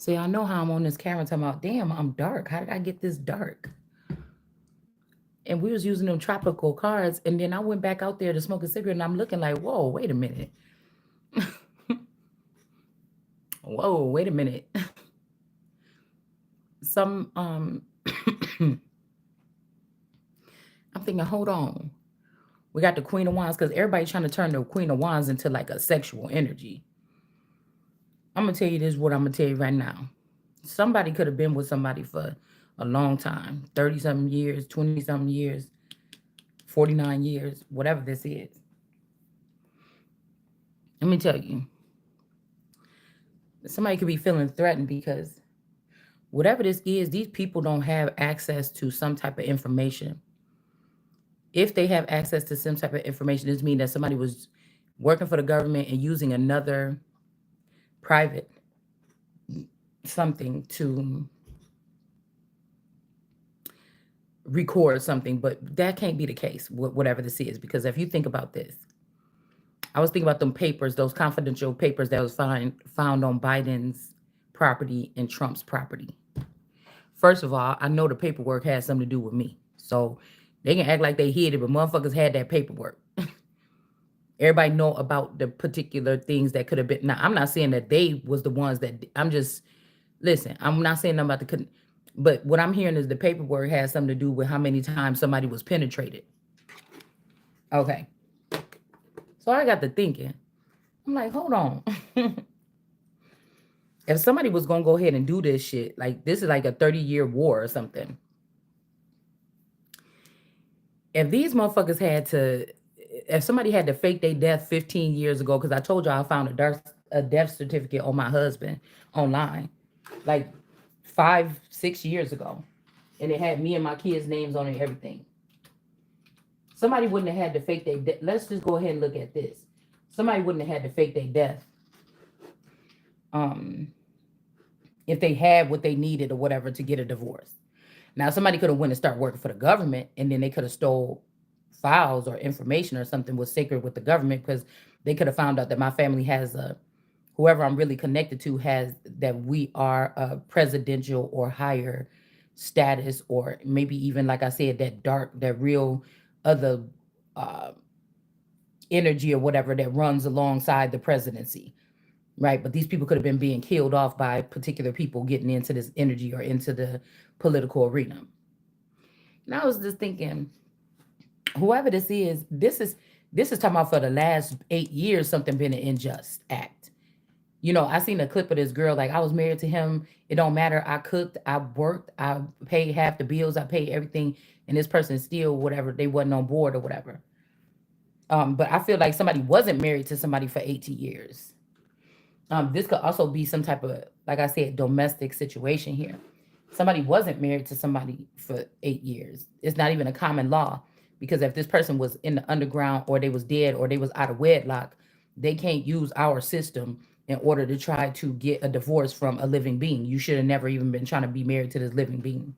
See, I know how I'm on this camera talking about, damn, I'm dark. How did I get this dark? And we was using them tropical cards, and then I went back out there to smoke a cigarette, and I'm looking like, whoa, wait a minute. Whoa, wait a minute. Some I'm thinking, hold on. We got the Queen of Wands because everybody trying to turn the Queen of Wands into like a sexual energy. I'm gonna tell you this, what I'm gonna tell you right now. Somebody could have been with somebody for a long time, 30 something years, 20 something years, 49 years, whatever this is. Let me tell you, somebody could be feeling threatened because whatever this is, these people don't have access to some type of information. If they have access to some type of information, this means that somebody was working for the government and using another private something to record something, but that can't be the case, whatever this is, because if you think about this, I was thinking about them papers, those confidential papers that was found on Biden's property and Trump's property. First of all, I know the paperwork has something to do with me. So they can act like they hid it, but motherfuckers had that paperwork. Everybody know about the particular things that could have been. Now, I'm not saying that they was the ones that, I'm just, listen, I'm not saying nothing about but what I'm hearing is the paperwork has something to do with how many times somebody was penetrated. Okay. So I got to thinking, I'm like, hold on. If somebody was going to go ahead and do this shit, like this is like a 30-year war or something. If these motherfuckers had to, if somebody had to fake their death 15 years ago, because I told y'all I found a death certificate on my husband online, like 5, 6 years ago. And it had me and my kids' names on it and everything. Somebody wouldn't have had to fake their death. Let's just go ahead and look at this. Somebody wouldn't have had to fake their death if they had what they needed or whatever to get a divorce. Now, somebody could have went and started working for the government, and then they could have stole files or information or something was sacred with the government, because they could have found out that my family has whoever I'm really connected to has, that we are a presidential or higher status, or maybe even, like I said, that dark, that real other uh, energy or whatever that runs alongside the presidency, right? But these people could have been being killed off by particular people getting into this energy or into the political arena. And I was just thinking, whoever this is talking about for the last 8 years, something been an unjust act. I seen a clip of this girl, like, I was married to him. It don't matter. I cooked, I worked, I paid half the bills, I paid everything, and this person still whatever, they wasn't on board or whatever. But I feel like somebody wasn't married to somebody for 18 years. This could also be some type of, like I said, domestic situation here. Somebody wasn't married to somebody for 8 years. It's not even a common law, because if this person was in the underground, or they was dead, or they was out of wedlock, they can't use our system in order to try to get a divorce from a living being. You should have never even been trying to be married to this living being.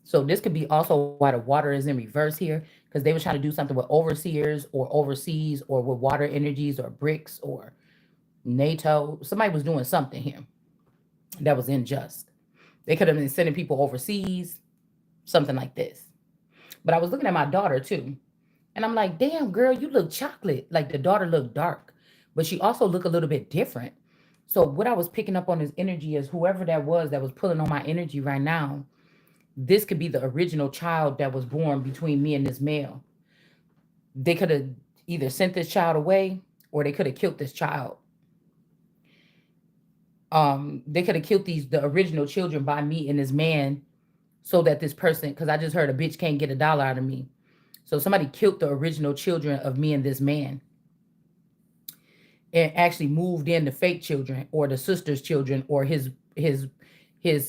So this could be also why the water is in reverse here, because they were trying to do something with overseers or overseas, or with water energies or bricks or NATO. Somebody was doing something here that was unjust. They could have been sending people overseas, something like this. But I was looking at my daughter too, and I'm like, damn, girl, you look chocolate. Like, the daughter looked dark, but she also looked a little bit different. So what I was picking up on this energy is, whoever that was pulling on my energy right now, this could be the original child that was born between me and this male. They could have either sent this child away, or they could have killed this child. They could have killed the original children by me and this man, so that this person, because I just heard a bitch can't get a dollar out of me. So somebody killed the original children of me and this man, and actually moved in the fake children, or the sister's children, or his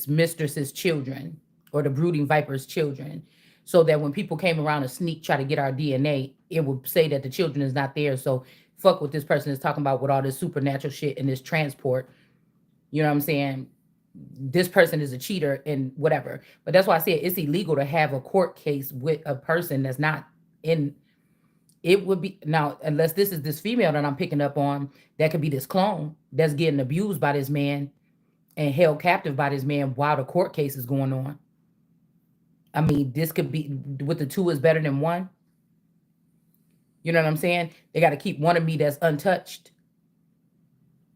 mistress's children, or the brooding viper's children, so that when people came around to sneak try to get our DNA, it would say that the children is not there. So fuck what this person is talking about with all this supernatural shit and this transport. You know what I'm saying? This person is a cheater and whatever. But that's why I said it's illegal to have a court case with a person that's not in. It would be now, unless this is this female that I'm picking up on, that could be this clone that's getting abused by this man, and held captive by this man while the court case is going on. I mean, this could be with the two is better than one. You know what I'm saying? They got to keep one of me that's untouched.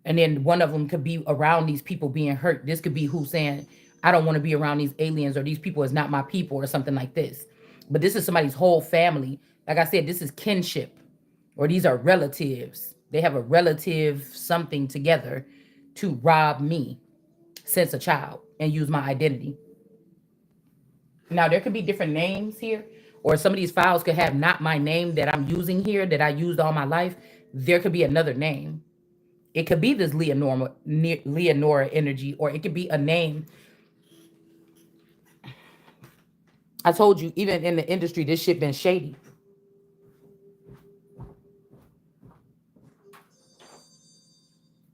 And then one of them could be around these people being hurt. This could be who saying, I don't want to be around these aliens, or these people is not my people, or something like this. But this is somebody's whole family. Like I said, this is kinship, or these are relatives. They have a relative something together to rob me since a child and use my identity. Now, there could be different names here, or some of these files could have not my name that I'm using here that I used all my life. There could be another name. It could be this Leonora energy, or it could be a name. I told you, even in the industry, this shit been shady.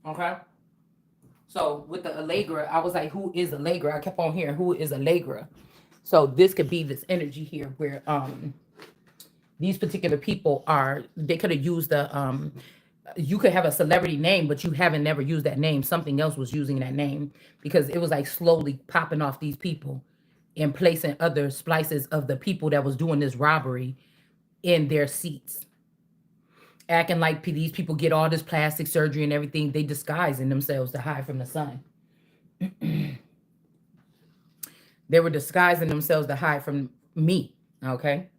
Okay. So with the Allegra, I was like, who is Allegra? I kept on hearing who is Allegra. So this could be this energy here where these particular people are, they could have used the you could have a celebrity name, but you haven't never used that name. Something else was using that name, because it was like slowly popping off these people and placing other splices of the people that was doing this robbery in their seats, acting like these people get all this plastic surgery and everything. They disguising themselves to hide from the sun. They were disguising themselves to hide from me, okay,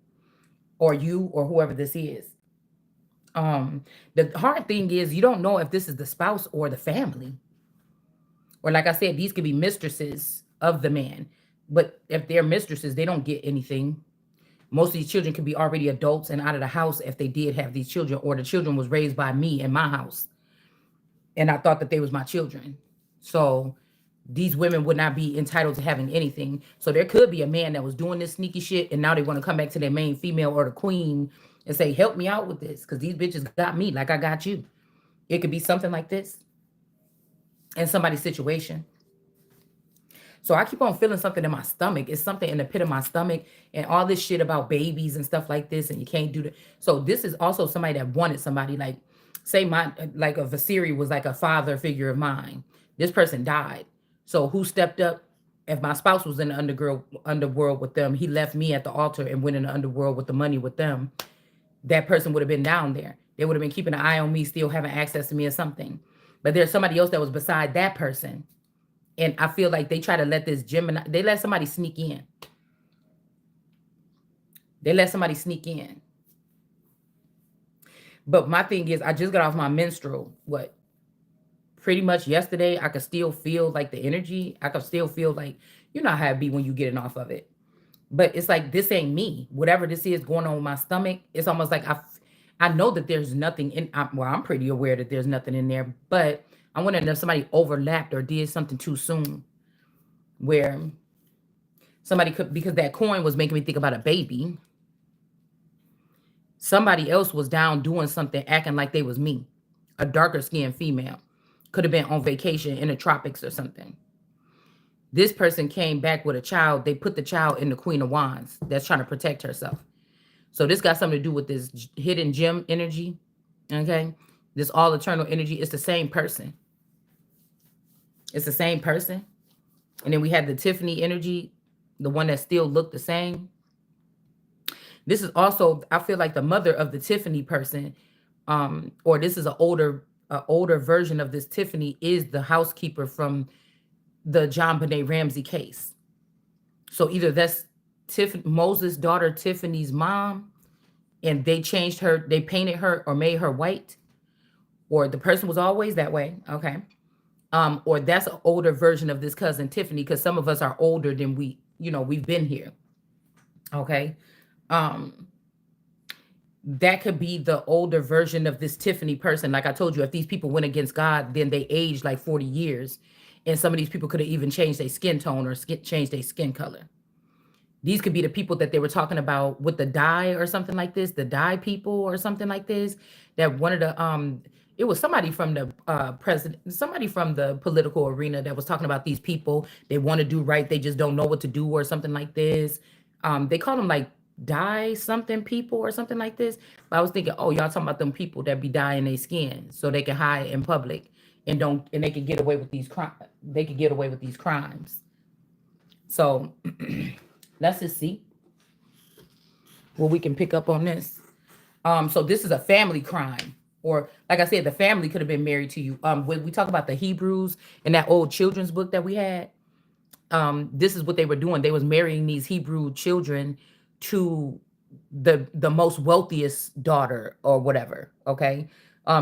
or you, or whoever this is. The hard thing is you don't know if this is the spouse or the family, or like I said, these could be mistresses of the man. But if they're mistresses, they don't get anything. Most of these children could be already adults and out of the house if they did have these children, or the children was raised by me in my house, and I thought that they was my children. So these women would not be entitled to having anything. So there could be a man that was doing this sneaky shit, and now they want to come back to their main female or the queen and say, help me out with this, because these bitches got me like I got you. It could be something like this in somebody's situation. So I keep on feeling something in my stomach. It's something in the pit of my stomach, and all this shit about babies and stuff like this, and you can't do that. So this is also somebody that wanted somebody, like, say my, like a Vasiri was like a father figure of mine. This person died. So who stepped up? If my spouse was in the underworld with them, he left me at the altar and went in the underworld with the money with them. That person would have been down there. They would have been keeping an eye on me, still having access to me or something. But there's somebody else that was beside that person. And I feel like they try to let this Gemini, they let somebody sneak in. They let somebody sneak in. But my thing is, I just got off my menstrual, pretty much yesterday. I could still feel like the energy. I could still feel like, you know how it be when you getting off of it. But it's like, this ain't me. Whatever this is going on with my stomach, it's almost like I know that there's nothing in, well, I'm pretty aware that there's nothing in there, but I wonder if somebody overlapped or did something too soon, where somebody could, because that coin was making me think about a baby. Somebody else was down doing something, acting like they was me, a darker skinned female. Could have been on vacation in the tropics or something. This person came back with a child. They put the child in the Queen of Wands that's trying to protect herself. So this got something to do with this hidden gem energy. Okay. This all eternal energy. It's the same person. It's the same person. And then we had the Tiffany energy, the one that still looked the same. This is also, I feel like the mother of the Tiffany person, or this is an older version of this Tiffany, is the housekeeper from the John Benet Ramsey case. So either that's Moses' daughter Tiffany's mom, and they changed her, they painted her or made her white, or the person was always that way. Okay. Or that's an older version of this cousin Tiffany, because some of us are older than we've been here. Okay. That could be the older version of this Tiffany person. Like I told you, if these people went against God, then they aged like 40 years. And some of these people could have even changed their skin tone or changed their skin color. These could be the people that they were talking about with the dye or something like this, the dye people or something like this, that wanted to, it was somebody from the president, somebody from the political arena that was talking about these people. They want to do right. They just don't know what to do or something like this. They call them like dye something people or something like this. But I was thinking, oh, y'all talking about them people that be dyeing their skin so they can hide in public and they could get away with these crimes. They could get away with these crimes. So let's just see what we can pick up on this. So this is a family crime, or like I said, the family could have been married to you. When we talk about the Hebrews in that old children's book that we had, this is what they were doing. They was marrying these Hebrew children to the most wealthiest daughter or whatever. Okay,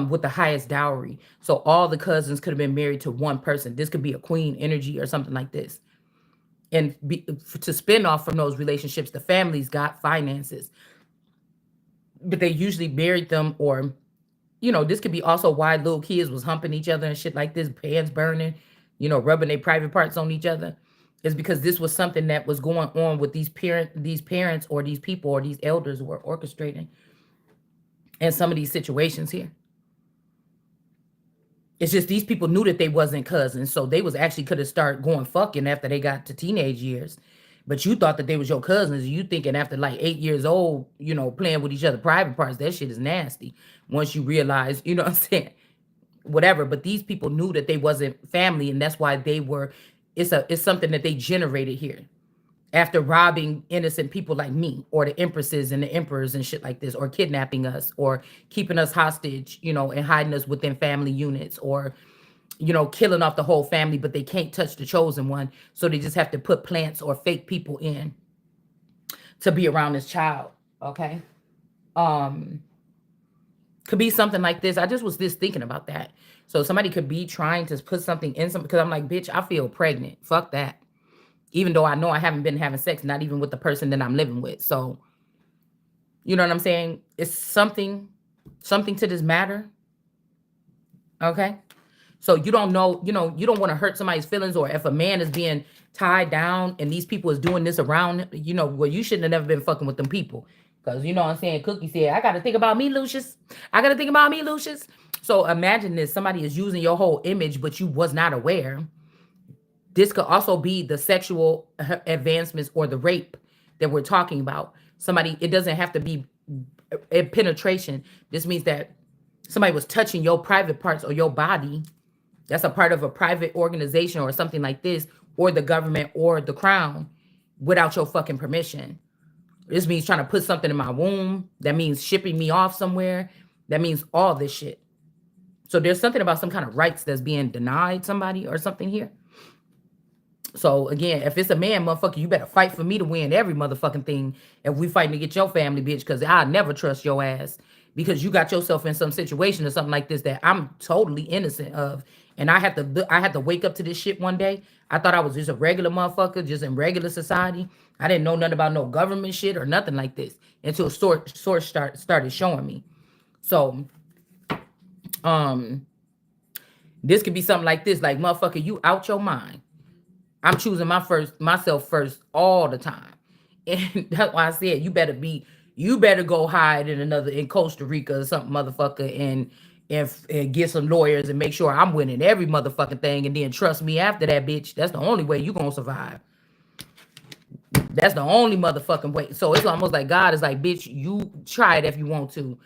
with the highest dowry. So all the cousins could have been married to one person. This could be a queen energy or something like this. And to spin off from those relationships, the families got finances, but they usually buried them, or this could be also why little kids was humping each other and shit like this, pans burning, rubbing their private parts on each other. Is because this was something that was going on with these parents or these people or these elders who were orchestrating in some of these situations here. It's just these people knew that they wasn't cousins, so they was actually could have started going fucking after they got to teenage years. But you thought that they was your cousins. You thinking after like 8 years old, playing with each other private parts, that shit is nasty. Once you realize, you know what I'm saying, whatever. But these people knew that they wasn't family, and that's why they were. It's something that they generated here after robbing innocent people like me, or the empresses and the emperors and shit like this, or kidnapping us, or keeping us hostage, and hiding us within family units, or killing off the whole family, but they can't touch the chosen one, so they just have to put plants or fake people in to be around this child. Okay, um, could be something like this. I just was just thinking about that. So somebody could be trying to put something in some, because I'm like, bitch, I feel pregnant. Fuck that. Even though I know I haven't been having sex, not even with the person that I'm living with. So, you know what I'm saying? It's something to this matter. Okay. So you don't know, you don't want to hurt somebody's feelings, or if a man is being tied down and these people is doing this around, well, you shouldn't have never been fucking with them people. Because you know what I'm saying? Cookie said, I got to think about me, Lucius. I got to think about me, Lucius. So imagine this. Somebody is using your whole image, but you was not aware. This could also be the sexual advancements or the rape that we're talking about. Somebody, it doesn't have to be a penetration. This means that somebody was touching your private parts or your body. That's a part of a private organization or something like this, or the government or the crown, without your fucking permission. This means trying to put something in my womb. That means shipping me off somewhere. That means all this shit. So there's something about some kind of rights that's being denied somebody or something here. So again, if it's a man, motherfucker, you better fight for me to win every motherfucking thing. If we fighting to get your family, bitch, because I never trust your ass, because you got yourself in some situation or something like this that I'm totally innocent of, and I had to wake up to this shit one day. I thought I was just a regular motherfucker, just in regular society. I didn't know nothing about no government shit or nothing like this until source started showing me. So, this could be something like this, like, motherfucker, you out your mind. I'm choosing myself first all the time. And that's why I said you better go hide in Costa Rica or something, motherfucker, and get some lawyers and make sure I'm winning every motherfucking thing, and then trust me after that, bitch. That's the only way you gonna survive. That's the only motherfucking way. So it's almost like God is like, bitch, you try it if you want to.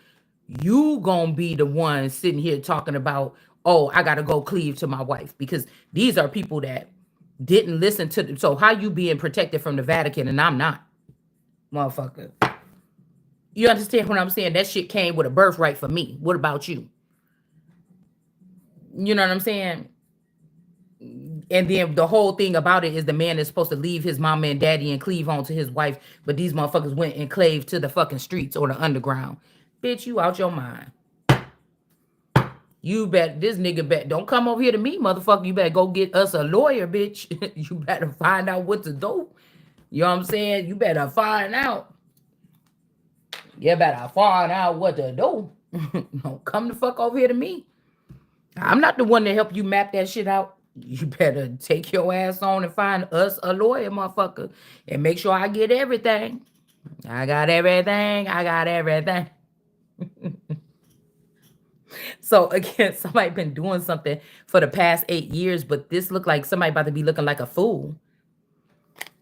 You gonna be the one sitting here talking about, oh, I gotta go cleave to my wife, because these are people that didn't listen to them. So how you being protected from the Vatican and I'm not, motherfucker? You understand what I'm saying? That shit came with a birthright for me. What about you? You know what I'm saying? And then the whole thing about it is the man is supposed to leave his mama and daddy and cleave on to his wife, but these motherfuckers went and claved to the fucking streets or the underground. Bitch, you out your mind. You bet this nigga don't come over here to me, motherfucker. You better go get us a lawyer, bitch. You better find out what to do. You know what I'm saying? You better find out. You better find out what to do. Don't come the fuck over here to me. I'm not the one to help you map that shit out. You better take your ass on and find us a lawyer, motherfucker, and make sure I get everything. I got everything. I got everything. So again, somebody been doing something for the past 8 years, but this looked like somebody about to be looking like a fool.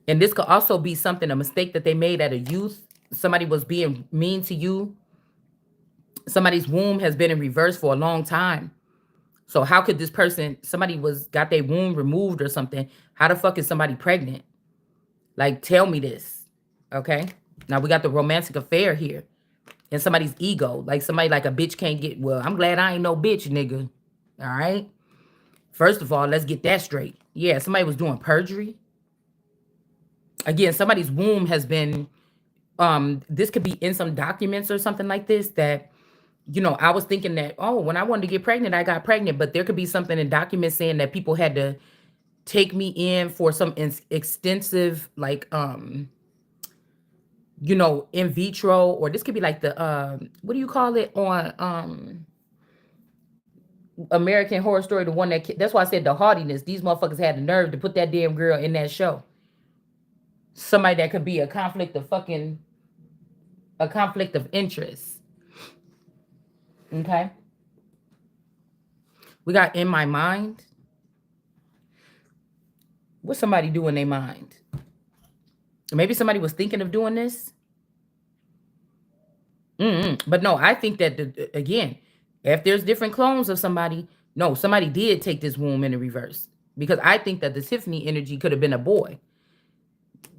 And this could also be something, a mistake that they made at a youth. Somebody was being mean to you. Somebody's womb has been in reverse for a long time. So how could this person, somebody got their womb removed or something? How the fuck is somebody pregnant? Like, tell me this. Okay. Now we got the romantic affair here and somebody's ego. Like somebody like a bitch can't get, well, I'm glad I ain't no bitch, nigga. All right. First of all, let's get that straight. Yeah, somebody was doing perjury. Again, somebody's womb has been this could be in some documents or something like this that I was thinking that, oh, when I wanted to get pregnant, I got pregnant, but there could be something in documents saying that people had to take me in for some extensive like in vitro, or this could be like the what do you call it on American Horror Story, the one that's why I said the haughtiness. These motherfuckers had the nerve to put that damn girl in that show. Somebody that could be a conflict of interest. Okay. We got in my mind. What somebody do in their mind? Maybe somebody was thinking of doing this. But no, I think that again, if there's different clones of somebody, no, somebody did take this womb in the reverse. Because I think that the Tiffany energy could have been a boy.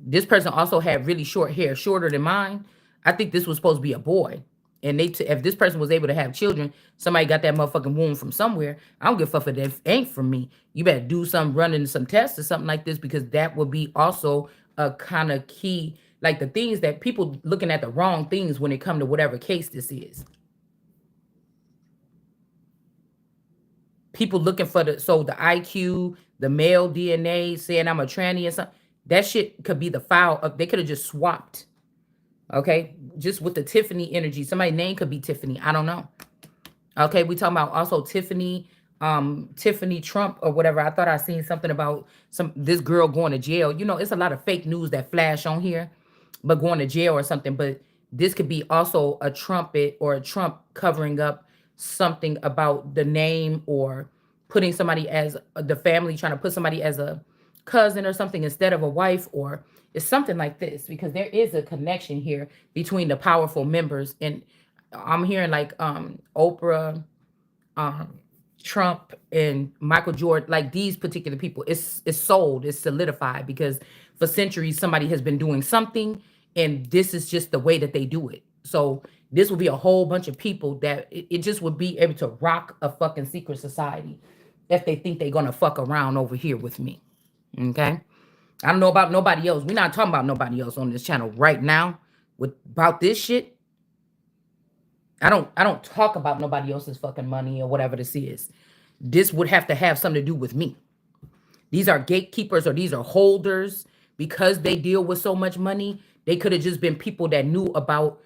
This person also had really short hair, shorter than mine. I think this was supposed to be a boy. And if this person was able to have children, somebody got that motherfucking womb from somewhere. I don't give a fuck if it ain't from me. You better do some running some tests or something like this, because that would be also a kind of key, like the things that people looking at the wrong things when it come to whatever case this is. People looking for the IQ, the male DNA, saying I'm a tranny or something. That shit could be the file of, they could have just swapped. Okay, just with the Tiffany energy. Somebody's name could be Tiffany. I don't know. Okay, we talking about also Tiffany Trump or whatever. I thought I seen something about this girl going to jail. It's a lot of fake news that flash on here, but going to jail or something. But this could be also a trumpet or a Trump covering up something about the name, or putting somebody as the family trying to put somebody as a cousin or something instead of a wife, or it's something like this, because there is a connection here between the powerful members. And I'm hearing like Oprah, um, Trump, and Michael Jordan, like these particular people. It's sold, it's solidified, because for centuries somebody has been doing something, and this is just the way that they do it. So this will be a whole bunch of people that it just would be able to rock a fucking secret society if they think they're gonna fuck around over here with me. Okay. I don't know about nobody else. We're not talking about nobody else on this channel right now with about this shit. I don't talk about nobody else's fucking money or whatever this is. This would have to have something to do with me. These are gatekeepers, or these are holders, because they deal with so much money. They could have just been people that knew about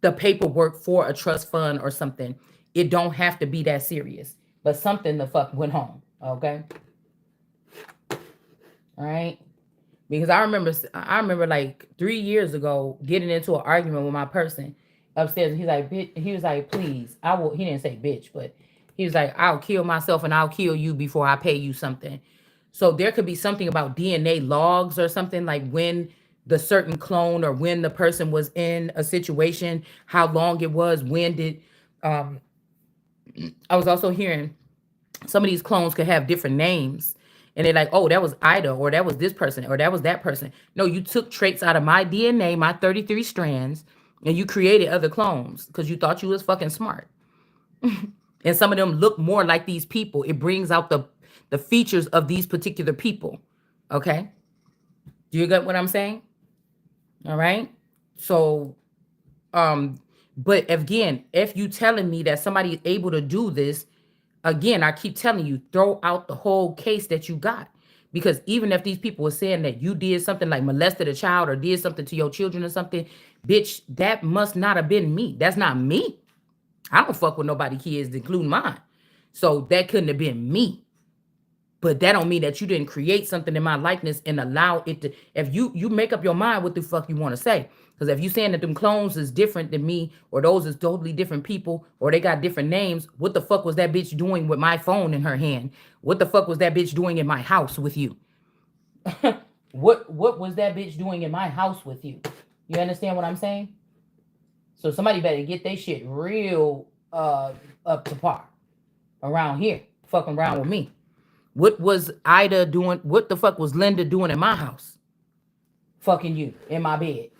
the paperwork for a trust fund or something. It don't have to be that serious, but something the fuck went home. Okay. All right. Because I remember like 3 years ago getting into an argument with my person upstairs. And he's like, bitch, he was like, please, I will. He didn't say bitch, but he was like, I'll kill myself and I'll kill you before I pay you something. So there could be something about DNA logs or something, like when the certain clone, or when the person was in a situation, how long it was, when did um I was also hearing some of these clones could have different names, and they're like, oh, that was Ida, or that was this person, or that was that person. No, you took traits out of my DNA, my 33 strands, and you created other clones because you thought you was fucking smart. And some of them look more like these people. It brings out the features of these particular people. Okay, do you get what I'm saying? All right. So but again, if you telling me that somebody is able to do this, again, I keep telling you, throw out the whole case that you got. Because even if these people were saying that you did something like molested a child or did something to your children or something, bitch, that must not have been me. That's not me. I don't fuck with nobody kids, including mine. So that couldn't have been me. But that don't mean that you didn't create something in my likeness and allow it to. If you make up your mind what the fuck you want to say. Because if you saying that them clones is different than me, or those is totally different people, or they got different names, what the fuck was that bitch doing with my phone in her hand? What the fuck was that bitch doing in my house with you? What was that bitch doing in my house with you? You understand what I'm saying? So somebody better get their shit real up to par around here. fucking around with me. What was Ida doing? What the fuck was Linda doing in my house? Fucking you in my bed.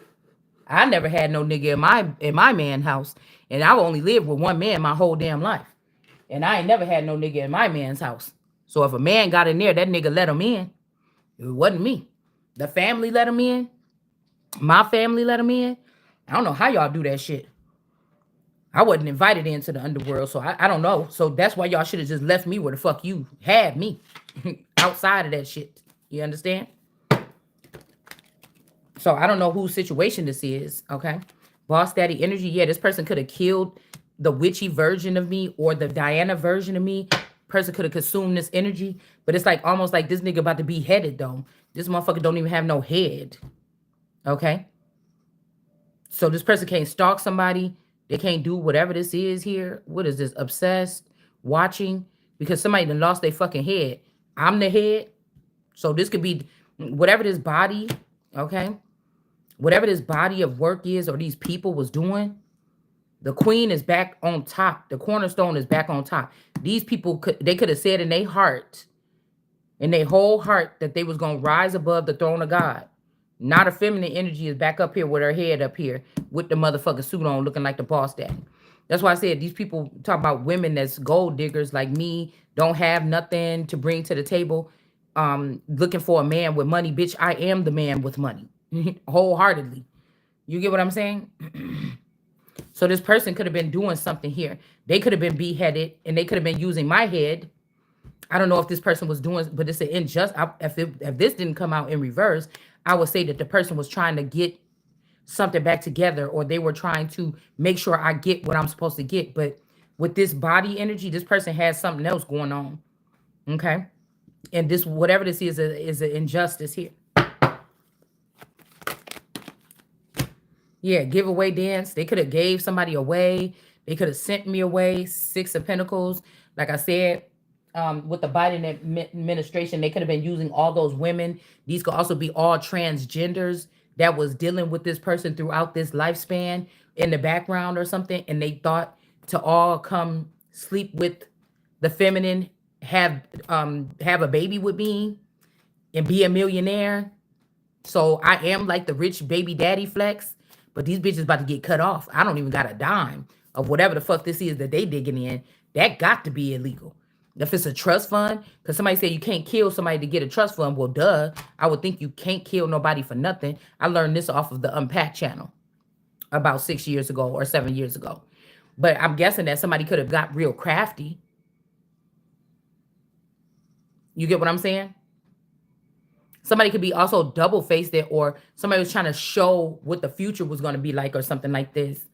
I never had no nigga in my man house, and I only lived with one man my whole damn life, and I ain't never had no nigga in my man's house. So if a man got in there, that nigga let him in. It wasn't me. The family let him in. My family let him in. I don't know how y'all do that shit. I wasn't invited into the underworld, so I don't know. So that's why y'all should have just left me where the fuck you had me. Outside of that shit. You understand? So I don't know whose situation this is, okay? Boss daddy energy. Yeah, this person could have killed the witchy version of me or the Diana version of me. Person could have consumed this energy, but it's like almost like this nigga about to be headed though. This motherfucker don't even have no head, okay? So this person can't stalk somebody. They can't do whatever this is here. What is this? Obsessed, watching, because somebody done lost their fucking head. I'm the head. So this could be whatever this body, okay? Whatever this body of work is or these people was doing, the queen is back on top. The cornerstone is back on top. These people, they could have said in their heart, in their whole heart, that they was going to rise above the throne of God. Not a feminine energy is back up here with her head up here with the motherfucking suit on looking like the boss daddy. That's why I said these people talk about women that's gold diggers like me, don't have nothing to bring to the table, looking for a man with money. Bitch, I am the man with money. Wholeheartedly. You get what I'm saying? So this person could have been doing something here. They could have been beheaded and they could have been using my head. I don't know if this person was doing, but it's an injustice. If this didn't come out in reverse, I would say that the person was trying to get something back together, or they were trying to make sure I get what I'm supposed to get. But with this body energy, this person has something else going on. Okay. And this, whatever this is an injustice here. Yeah, giveaway dance. They could have gave somebody away. They could have sent me away. Six of Pentacles. Like I said, with the Biden administration, they could have been using all those women. These could also be all transgenders that was dealing with this person throughout this lifespan in the background or something, and they thought to all come sleep with the feminine, have a baby with me, and be a millionaire. So I am like the rich baby daddy flex, but these bitches about to get cut off. I don't even got a dime of whatever the fuck this is that they digging in. That got to be illegal. If it's a trust fund, because somebody said you can't kill somebody to get a trust fund. Well, duh. I would think you can't kill nobody for nothing. I learned this off of the Unpack channel about 6 years ago or 7 years ago. But I'm guessing that somebody could have got real crafty. You get what I'm saying? Somebody could be also double-faced it, or somebody was trying to show what the future was going to be like or something like this.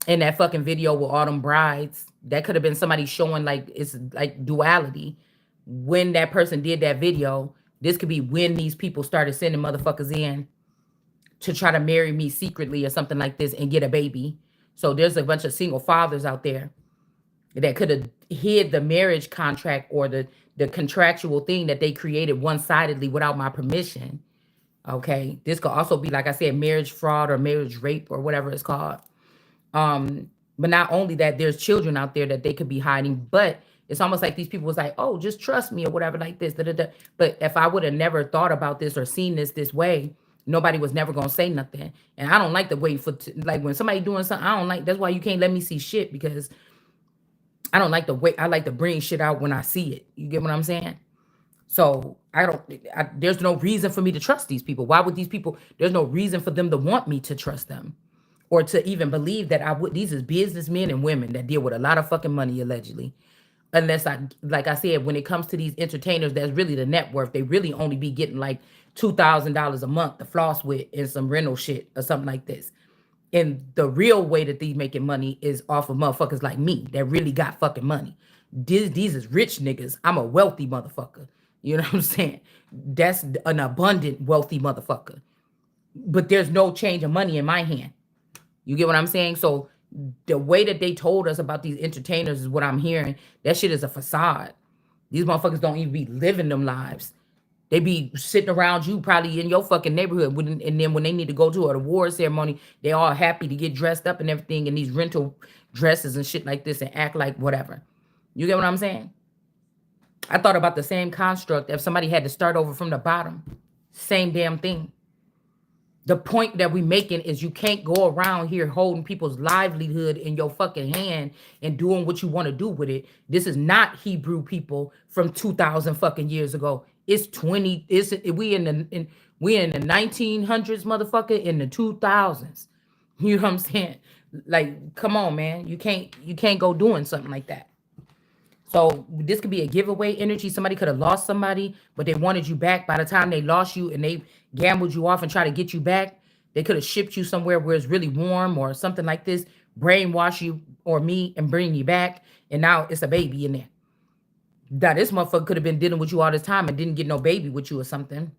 In that fucking video with all them brides, that could have been somebody showing like it's like duality. When that person did that video, this could be when these people started sending motherfuckers in to try to marry me secretly or something like this and get a baby. So there's a bunch of single fathers out there that could have hid the marriage contract or the contractual thing that they created one-sidedly without my permission. Okay. This could also be, like I said, marriage fraud or marriage rape or whatever it's called. But not only that, there's children out there that they could be hiding, but it's almost like these people was like, oh, just trust me or whatever like this. Da, da, da. But if I would have never thought about this or seen this way, nobody was never going to say nothing. And I don't like the way like when somebody doing something, I don't like, that's why you can't let me see shit, because I don't like the way, I like to bring shit out when I see it. You get what I'm saying? So there's no reason for me to trust these people. Why would these people, there's no reason for them to want me to trust them. Or to even believe that I would. These is businessmen and women that deal with a lot of fucking money, allegedly. Unless like I said, when it comes to these entertainers, that's really the net worth. They really only be getting like $2,000 a month to floss with and some rental shit or something like this. And the real way that they making money is off of motherfuckers like me that really got fucking money. These is rich niggas. I'm a wealthy motherfucker. You know what I'm saying? That's an abundant, wealthy motherfucker. But there's no change of money in my hand. You get what I'm saying? So the way that they told us about these entertainers is what I'm hearing. That shit is a facade. These motherfuckers don't even be living them lives. They be sitting around you probably in your fucking neighborhood. And then when they need to go to an award ceremony, they all happy to get dressed up and everything in these rental dresses and shit like this and act like whatever. You get what I'm saying? I thought about the same construct if somebody had to start over from the bottom. Same damn thing. The point that we making is you can't go around here holding people's livelihood in your fucking hand and doing what you want to do with it. This is not Hebrew people from 2000 fucking years ago. It's 20. It's we in the 1900s, motherfucker, in the 2000s. You know what I'm saying? Like, come on, man. You can't go doing something like that. So this could be a giveaway energy. Somebody could have lost somebody, but they wanted you back. By the time they lost you and they gambled you off and tried to get you back, they could have shipped you somewhere where it's really warm or something like this, brainwash you or me and bring you back. And now it's a baby in there. Now this motherfucker could have been dealing with you all this time and didn't get no baby with you or something.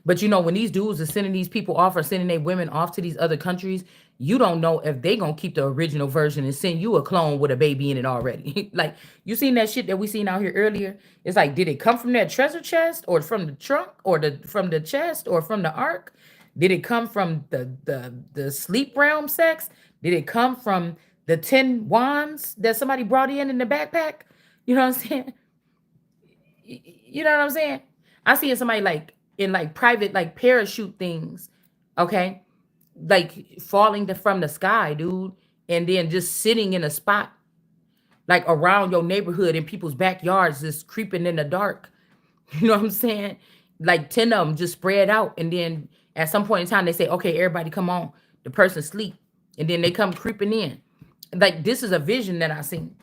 But you know, when these dudes are sending these people off or sending their women off to these other countries, you don't know if they gonna keep the original version and send you a clone with a baby in it already. Like, you seen that shit that we seen out here earlier? It's like, did it come from that treasure chest or from the trunk or from the chest or from the ark? Did it come from the sleep realm sex? Did it come from the 10 wands that somebody brought in the backpack? You know what I'm saying? You know what I'm saying? I see somebody like in like private like parachute things, okay, like falling from the sky, dude, and then just sitting in a spot like around your neighborhood in people's backyards, just creeping in the dark. You know what I'm saying? Like 10 of them just spread out, and then at some point in time they say, "Okay, everybody, come on." The person sleep, and then they come creeping in. Like, this is a vision that I seen.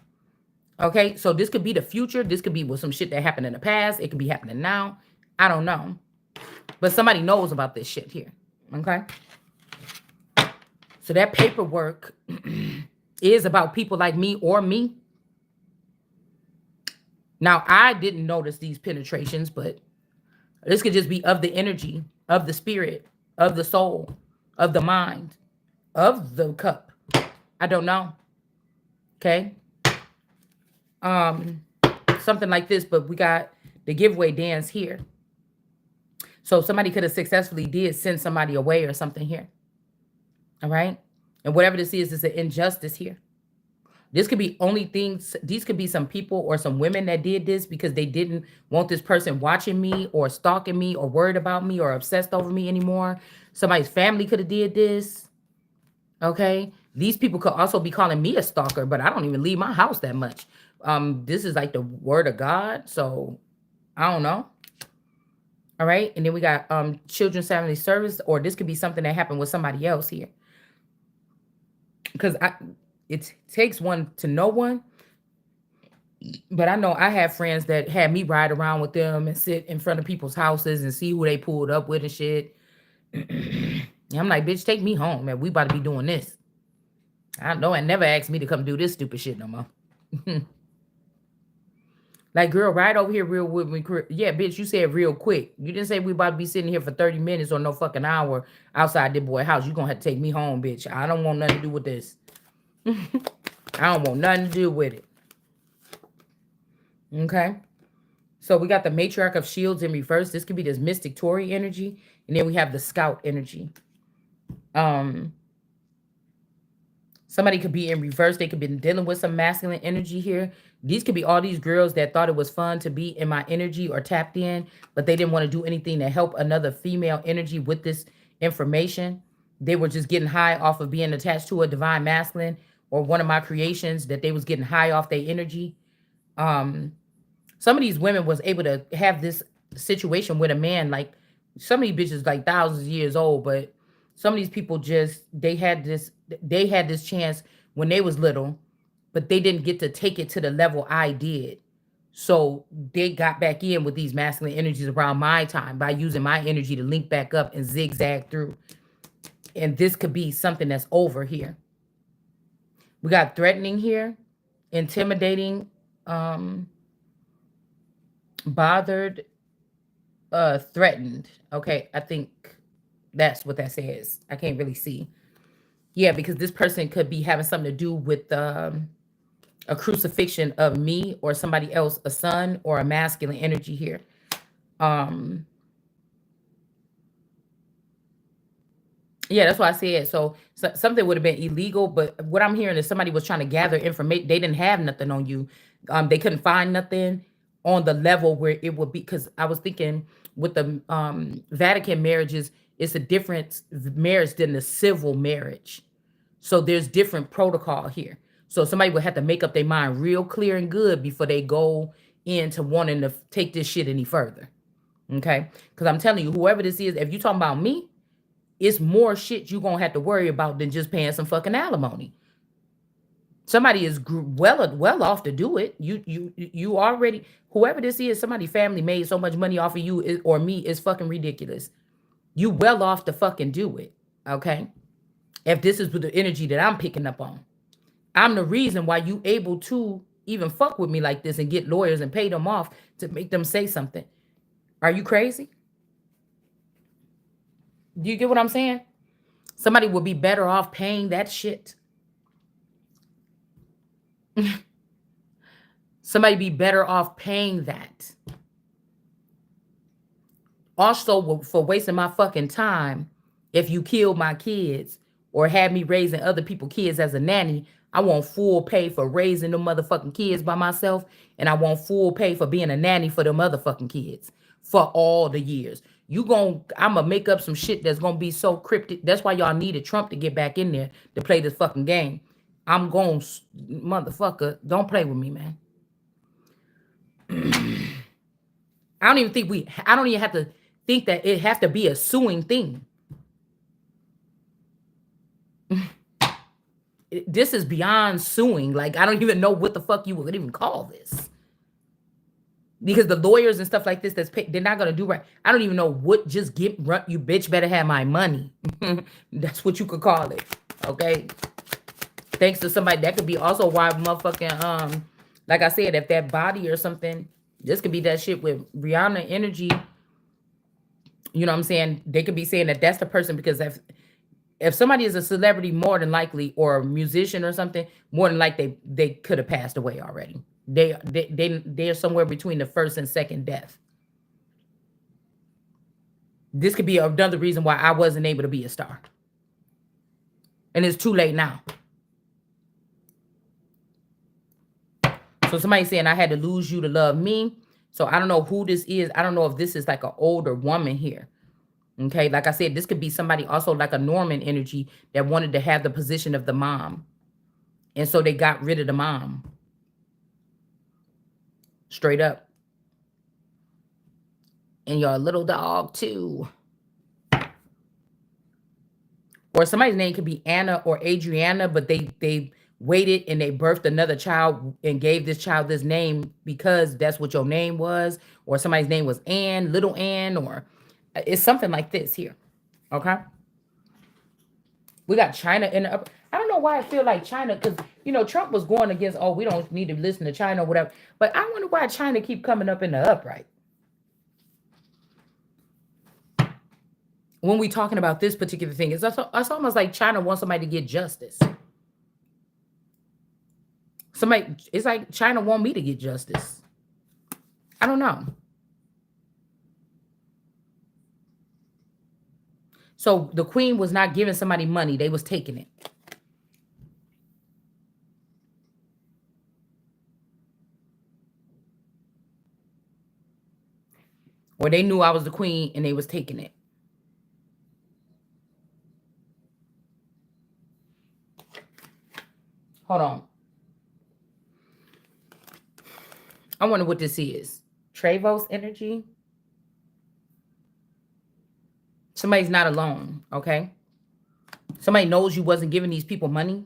Okay, so this could be the future. This could be with some shit that happened in the past. It could be happening now. I don't know. But somebody knows about this shit here. Okay. So that paperwork is about people like me or me. Now, I didn't notice these penetrations, but this could just be of the energy, of the spirit, of the soul, of the mind, of the cup. I don't know. Okay. Um, Something like this, but we got the giveaway dance here. So somebody could have successfully did send somebody away or something here. All right. And whatever this is an injustice here. This could be only things. These could be some people or some women that did this because they didn't want this person watching me or stalking me or worried about me or obsessed over me anymore. Somebody's family could have did this. Okay. These people could also be calling me a stalker, but I don't even leave my house that much. This is like the word of God. So I don't know. All right. And then we got children's family service, or this could be something that happened with somebody else here. Because it takes one to know one. But I know I have friends that had me ride around with them and sit in front of people's houses and see who they pulled up with and shit. And I'm like, bitch, take me home, man. We about to be doing this. I know, and never asked me to come do this stupid shit no more. Like, girl, ride over here real with me. Yeah, bitch, you said real quick. You didn't say we about to be sitting here for 30 minutes or no fucking hour outside this boy house. You gonna have to take me home, bitch. I don't want nothing to do with this. I don't want nothing to do with it. Okay. So we got the matriarch of shields in reverse. This could be this mystic Tory energy. And then we have the scout energy. Somebody could be in reverse. They could be dealing with some masculine energy here. These could be all these girls that thought it was fun to be in my energy or tapped in, but they didn't want to do anything to help another female energy with this information. They were just getting high off of being attached to a divine masculine or one of my creations, that they was getting high off their energy. Some of these women was able to have this situation with a man, like some of these bitches like thousands of years old, but some of these people just they had this chance when they was little, but they didn't get to take it to the level I did. So they got back in with these masculine energies around my time by using my energy to link back up and zigzag through. And this could be something that's over here. We got threatening here, intimidating, bothered, threatened. Okay, I think that's what that says. I can't really see. Yeah, because this person could be having something to do with a crucifixion of me or somebody else, a son or a masculine energy here. Yeah, that's why I said. So something would have been illegal, but what I'm hearing is somebody was trying to gather information. They didn't have nothing on you. They couldn't find nothing. on the level where it would be, because I was thinking with the Vatican marriages, it's a different marriage than the civil marriage. So there's different protocol here. So somebody would have to make up their mind real clear and good before they go into wanting to take this shit any further. Okay? Because I'm telling you, whoever this is, if you talking about me, it's more shit you gonna have to worry about than just paying some fucking alimony. Somebody is well off to do it. You already, whoever this is, somebody family made so much money off of you or me is fucking ridiculous. You well off to fucking do it. Okay? If this is with the energy that I'm picking up on. I'm the reason why you able to even fuck with me like this and get lawyers and pay them off to make them say something. Are you crazy? Do you get what I'm saying? Somebody would be better off paying that shit. Somebody be better off paying that. Also, for wasting my fucking time, if you killed my kids or had me raising other people's kids as a nanny, I want full pay for raising them motherfucking kids by myself, and I want full pay for being a nanny for them motherfucking kids for all the years. I'm gonna make up some shit that's gonna be so cryptic. That's why y'all needed Trump to get back in there to play this fucking game. I'm going, motherfucker, don't play with me, man. I don't even have to think that it has to be a suing thing. This is beyond suing. Like, I don't even know what the fuck you would even call this. Because the lawyers and stuff like this they're not gonna do right. I don't even know what. Just you bitch better have my money. That's what you could call it. Okay. Thanks to somebody. That could be also why motherfucking like I said, if that body or something, this could be that shit with Rihanna energy. You know what I'm saying? They could be saying that that's the person, because if somebody is a celebrity, more than likely, or a musician or something, more than likely they could have passed away already. They're somewhere between the first and second death. This could be another reason why I wasn't able to be a star. And it's too late now. So somebody's saying I had to lose you to love me. So I don't know who this is. I don't know if this is like an older woman here. Okay, like I said, this could be somebody also like a Norman energy that wanted to have the position of the mom. And so they got rid of the mom. Straight up. And your little dog too. Or somebody's name could be Anna or Adriana, but they waited and they birthed another child and gave this child this name because that's what your name was. Or somebody's name was Ann, little Ann, or it's something like this here. Okay. We got China in the upper. I don't know why I feel like China, because Trump was going against, oh, we don't need to listen to China or whatever. But I wonder why China keep coming up in the upright. When we talking about this particular thing, it's almost like China wants somebody to get justice. It's like China want me to get justice. I don't know. So the queen was not giving somebody money. They was taking it. Or they knew I was the queen and they was taking it. Hold on. I wonder what this is. Trevos energy. Somebody's not alone, okay? Somebody knows you wasn't giving these people money.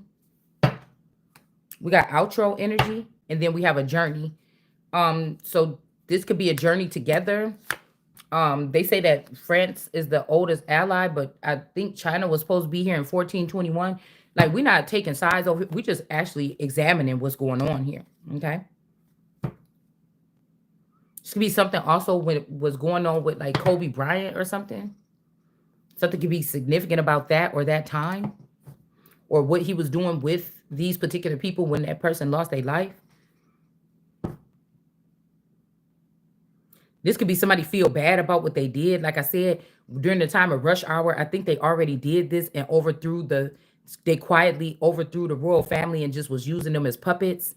We got outro energy, and then we have a journey. So this could be a journey together. They say that France is the oldest ally, but I think China was supposed to be here in 1421. Like, we're not taking sides over it. We're just actually examining what's going on here, okay? This could be something also when it was going on with like Kobe Bryant or something. Something could be significant about that or that time, or what he was doing with these particular people when that person lost their life. This could be somebody feel bad about what they did. Like I said, during the time of rush hour, I think they already did this and they quietly overthrew the royal family and just was using them as puppets.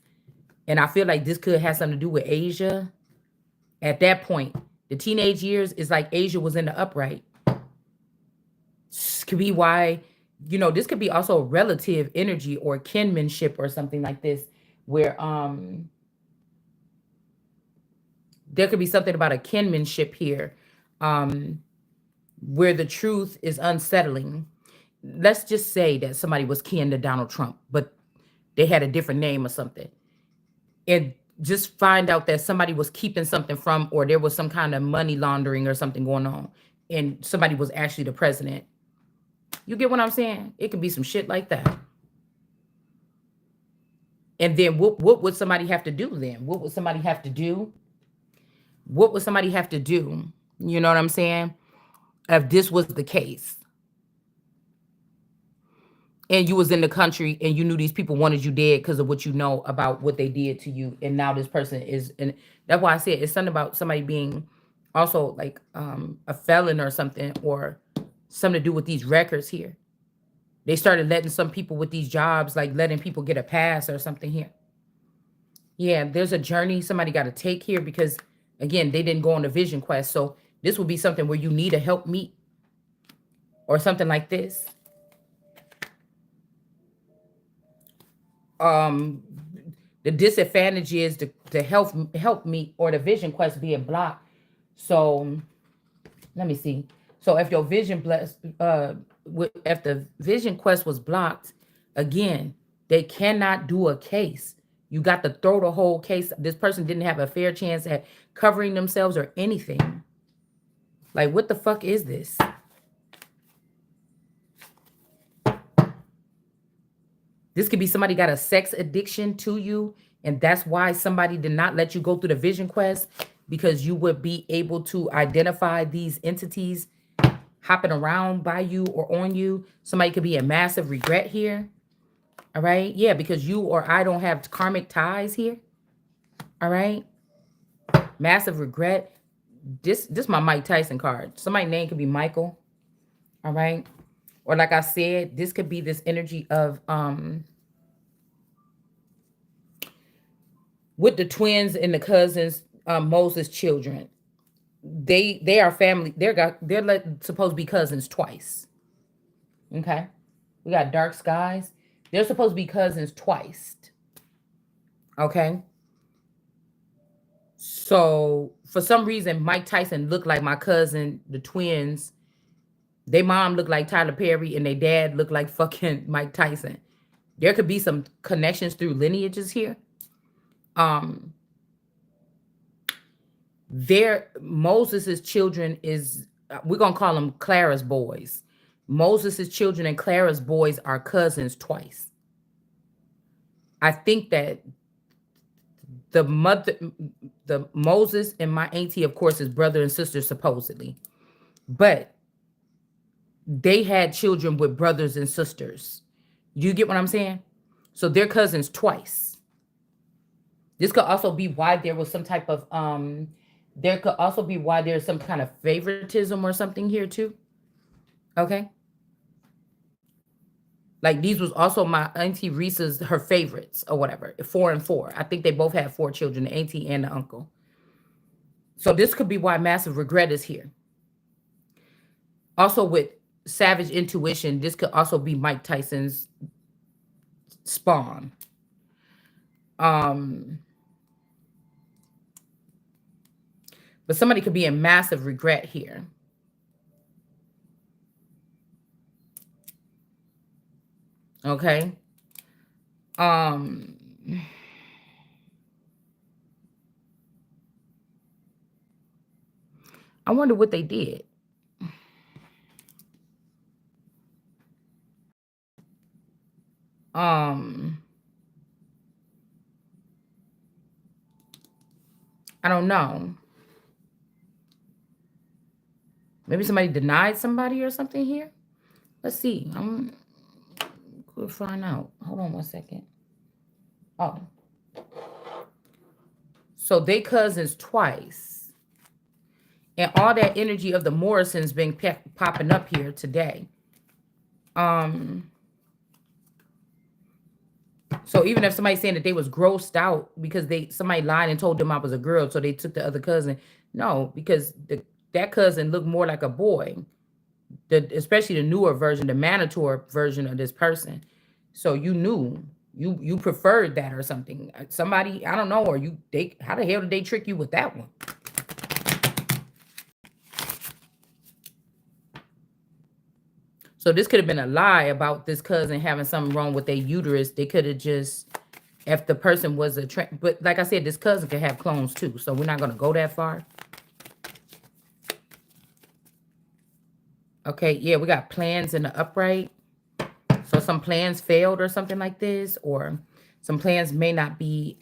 And I feel like this could have something to do with Asia. At that point, the teenage years is like Asia was in the upright. This could be why, this could be also relative energy or kinship or something like this, where there could be something about a kinship here, where the truth is unsettling. Let's just say that somebody was kin to Donald Trump, but they had a different name or something. And just find out that somebody was keeping something from, or there was some kind of money laundering or something going on, and somebody was actually the president. You get what I'm saying? It could be some shit like that. And then what would somebody have to do then? What would somebody have to do? What would somebody have to do? You know what I'm saying? If this was the case, and you was in the country and you knew these people wanted you dead because of what you know about what they did to you, and now this person is, and that's why I said it's something about somebody being also like a felon or something, or something to do with these records here. They started letting some people with these jobs, like letting people get a pass or something here. Yeah, there's a journey somebody got to take here, because again, they didn't go on a vision quest. So this would be something where you need a help meet or something like this. The disadvantage is the help meet or the vision quest being blocked. So let me see. So if your if the vision quest was blocked, again, they cannot do a case. You got to throw the whole case. This person didn't have a fair chance at covering themselves or anything. Like, what the fuck is this? This could be somebody got a sex addiction to you, and that's why somebody did not let you go through the vision quest, because you would be able to identify these entities hopping around by you or on you. Somebody could be a massive regret here. All right. Yeah, because you or I don't have karmic ties here. All right. Massive regret. This my Mike Tyson card. Somebody's name could be Michael. All right. Or like I said, this could be this energy of with the twins and the cousins, Moses' children. They are family. Supposed to be cousins twice. Okay. We got dark skies. They're supposed to be cousins twice. Okay. So for some reason, Mike Tyson looked like my cousin, the twins. Their mom looked like Tyler Perry and their dad looked like fucking Mike Tyson. There could be some connections through lineages here. Moses's children is, we're gonna call them Clara's boys. Moses's children and Clara's boys are cousins twice. I think that the Moses and my auntie, of course, is brother and sister supposedly, but they had children with brothers and sisters. You get what I'm saying? So they're cousins twice. This could also be why there was some type of there could also be why there's some kind of favoritism or something here too. Okay. Like these was also my auntie Risa's, her favorites or whatever. 4 and 4. I think they both had 4 children, the auntie and the uncle. So this could be why massive regret is here. Also with savage intuition, this could also be Mike Tyson's spawn. But somebody could be in massive regret here. Okay. I wonder what they did. I don't know. Maybe somebody denied somebody or something here. Let's see. We'll find out. Hold on 1 second. Oh. So they cousins twice. And all that energy of the Morrisons been popping up here today. So even if somebody's saying that they was grossed out because somebody lied and told them I was a girl, so they took the other cousin. No, because that cousin looked more like a boy. Especially the newer version, the Manitor version of this person. So you knew you preferred that or something. Somebody, I don't know, or they how the hell did they trick you with that one? So this could have been a lie about this cousin having something wrong with their uterus. They could have just, if the person was but like I said, this cousin could have clones too. So we're not gonna go that far. Okay, yeah, we got plans in the upright. So some plans failed or something like this, or some plans may not be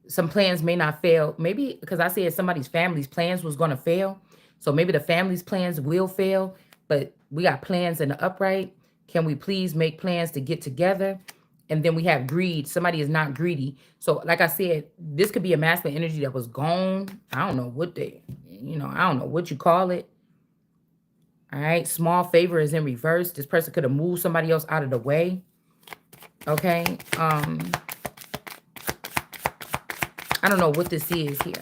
some plans may not fail. Maybe because I said somebody's family's plans was gonna fail. So maybe the family's plans will fail, but we got plans in the upright. Can we please make plans to get together? And then we have greed. Somebody is not greedy. So, like I said, this could be a masculine energy that was gone. I don't know what I don't know what you call it. All right. Small favor is in reverse. This person could have moved somebody else out of the way. Okay. I don't know what this is here.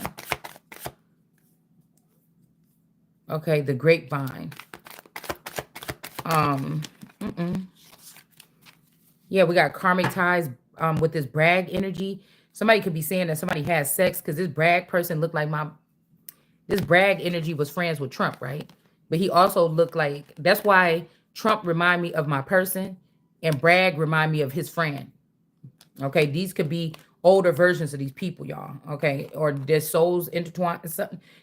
Okay, the grapevine. Yeah, we got karmic ties with this brag energy. Somebody could be saying that somebody has sex because this brag person looked like this brag energy was friends with Trump, right? But he also looked like, that's why Trump remind me of my person and brag remind me of his friend. Okay, these could be older versions of these people, y'all. Okay, or their souls intertwined.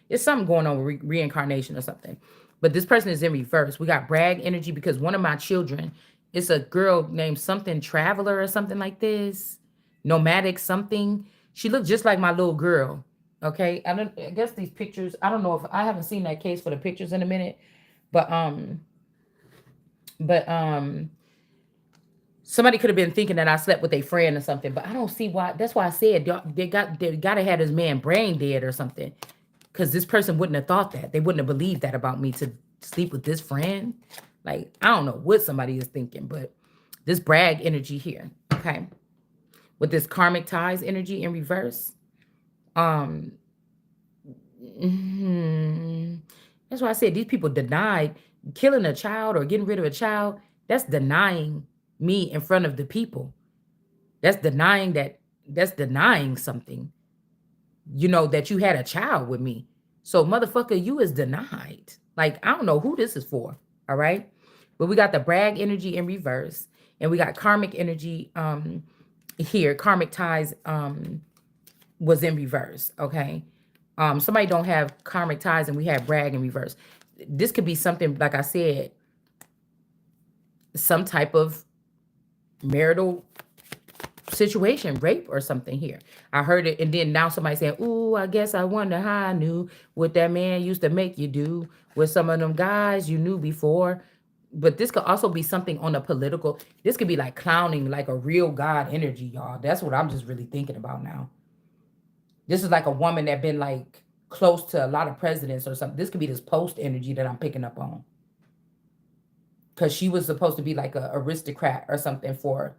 It's something going on with reincarnation or something. But this person is in reverse. We got brag energy because one of my children, it's a girl named something Traveler or something like this, nomadic something. She looked just like my little girl. Okay, I guess these pictures. I don't know if I haven't seen that case for the pictures in a minute, but but somebody could have been thinking that I slept with a friend or something, but I don't see why. That's why I said they gotta have this man brain dead or something, because this person wouldn't have thought that. They wouldn't have believed that about me to sleep with this friend. Like I don't know what somebody is thinking, but this brag energy here, okay, with this karmic ties energy in reverse. Um, mhm. That's why I said these people denied killing a child or getting rid of a child. That's denying me in front of the people. That's denying that. That's denying something. That you had a child with me. So motherfucker, you is denied. Like I don't know who this is for. All right, but we got the brag energy in reverse, and we got karmic energy here. Karmic ties was in reverse. Okay. Somebody don't have karmic ties and we have brag in reverse. This could be something, like I said, some type of marital situation, rape or something here. I heard it, and then now somebody saying, "Ooh, I guess I wonder how I knew what that man used to make you do with some of them guys you knew before." But this could also be something on a political. This could be like clowning, like a real God energy, y'all. That's what I'm just really thinking about now. This is like a woman that been like close to a lot of presidents or something. This could be this post energy that I'm picking up on. Because she was supposed to be like a aristocrat or something for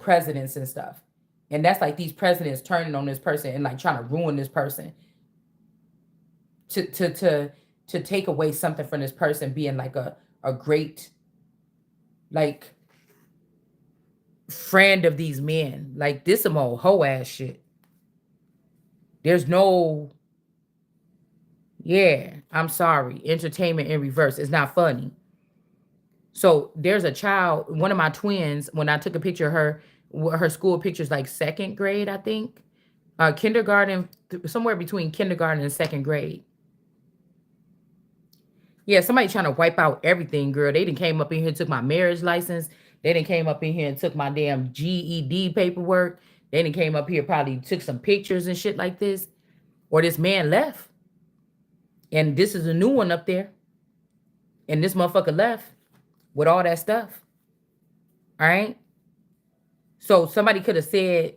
presidents and stuff. And that's like these presidents turning on this person and like trying to ruin this person to take away something from this person being like a great like friend of these men. Like this some old hoe ass shit. There's no, yeah, I'm sorry. Entertainment in reverse. It's not funny. So there's a child, one of my twins, when I took a picture of her school pictures like second grade, I think. Kindergarten, somewhere between kindergarten and second grade. Yeah, somebody trying to wipe out everything, girl. They done came up in here and took my marriage license. They done came up in here and took my damn GED paperwork. They done came up here, probably took some pictures and shit like this. Or this man left. And this is a new one up there. And this motherfucker left with all that stuff. All right. So somebody could have said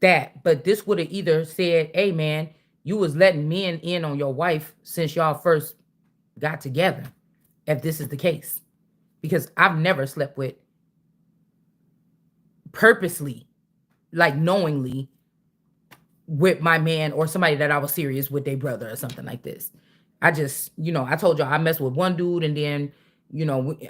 that, but this would have either said, hey man, you was letting men in on your wife since y'all first got together, if this is the case. Because I've never slept with purposely, like knowingly, with my man or somebody that I was serious with their brother or something like this. I just, I told y'all I messed with one dude and then,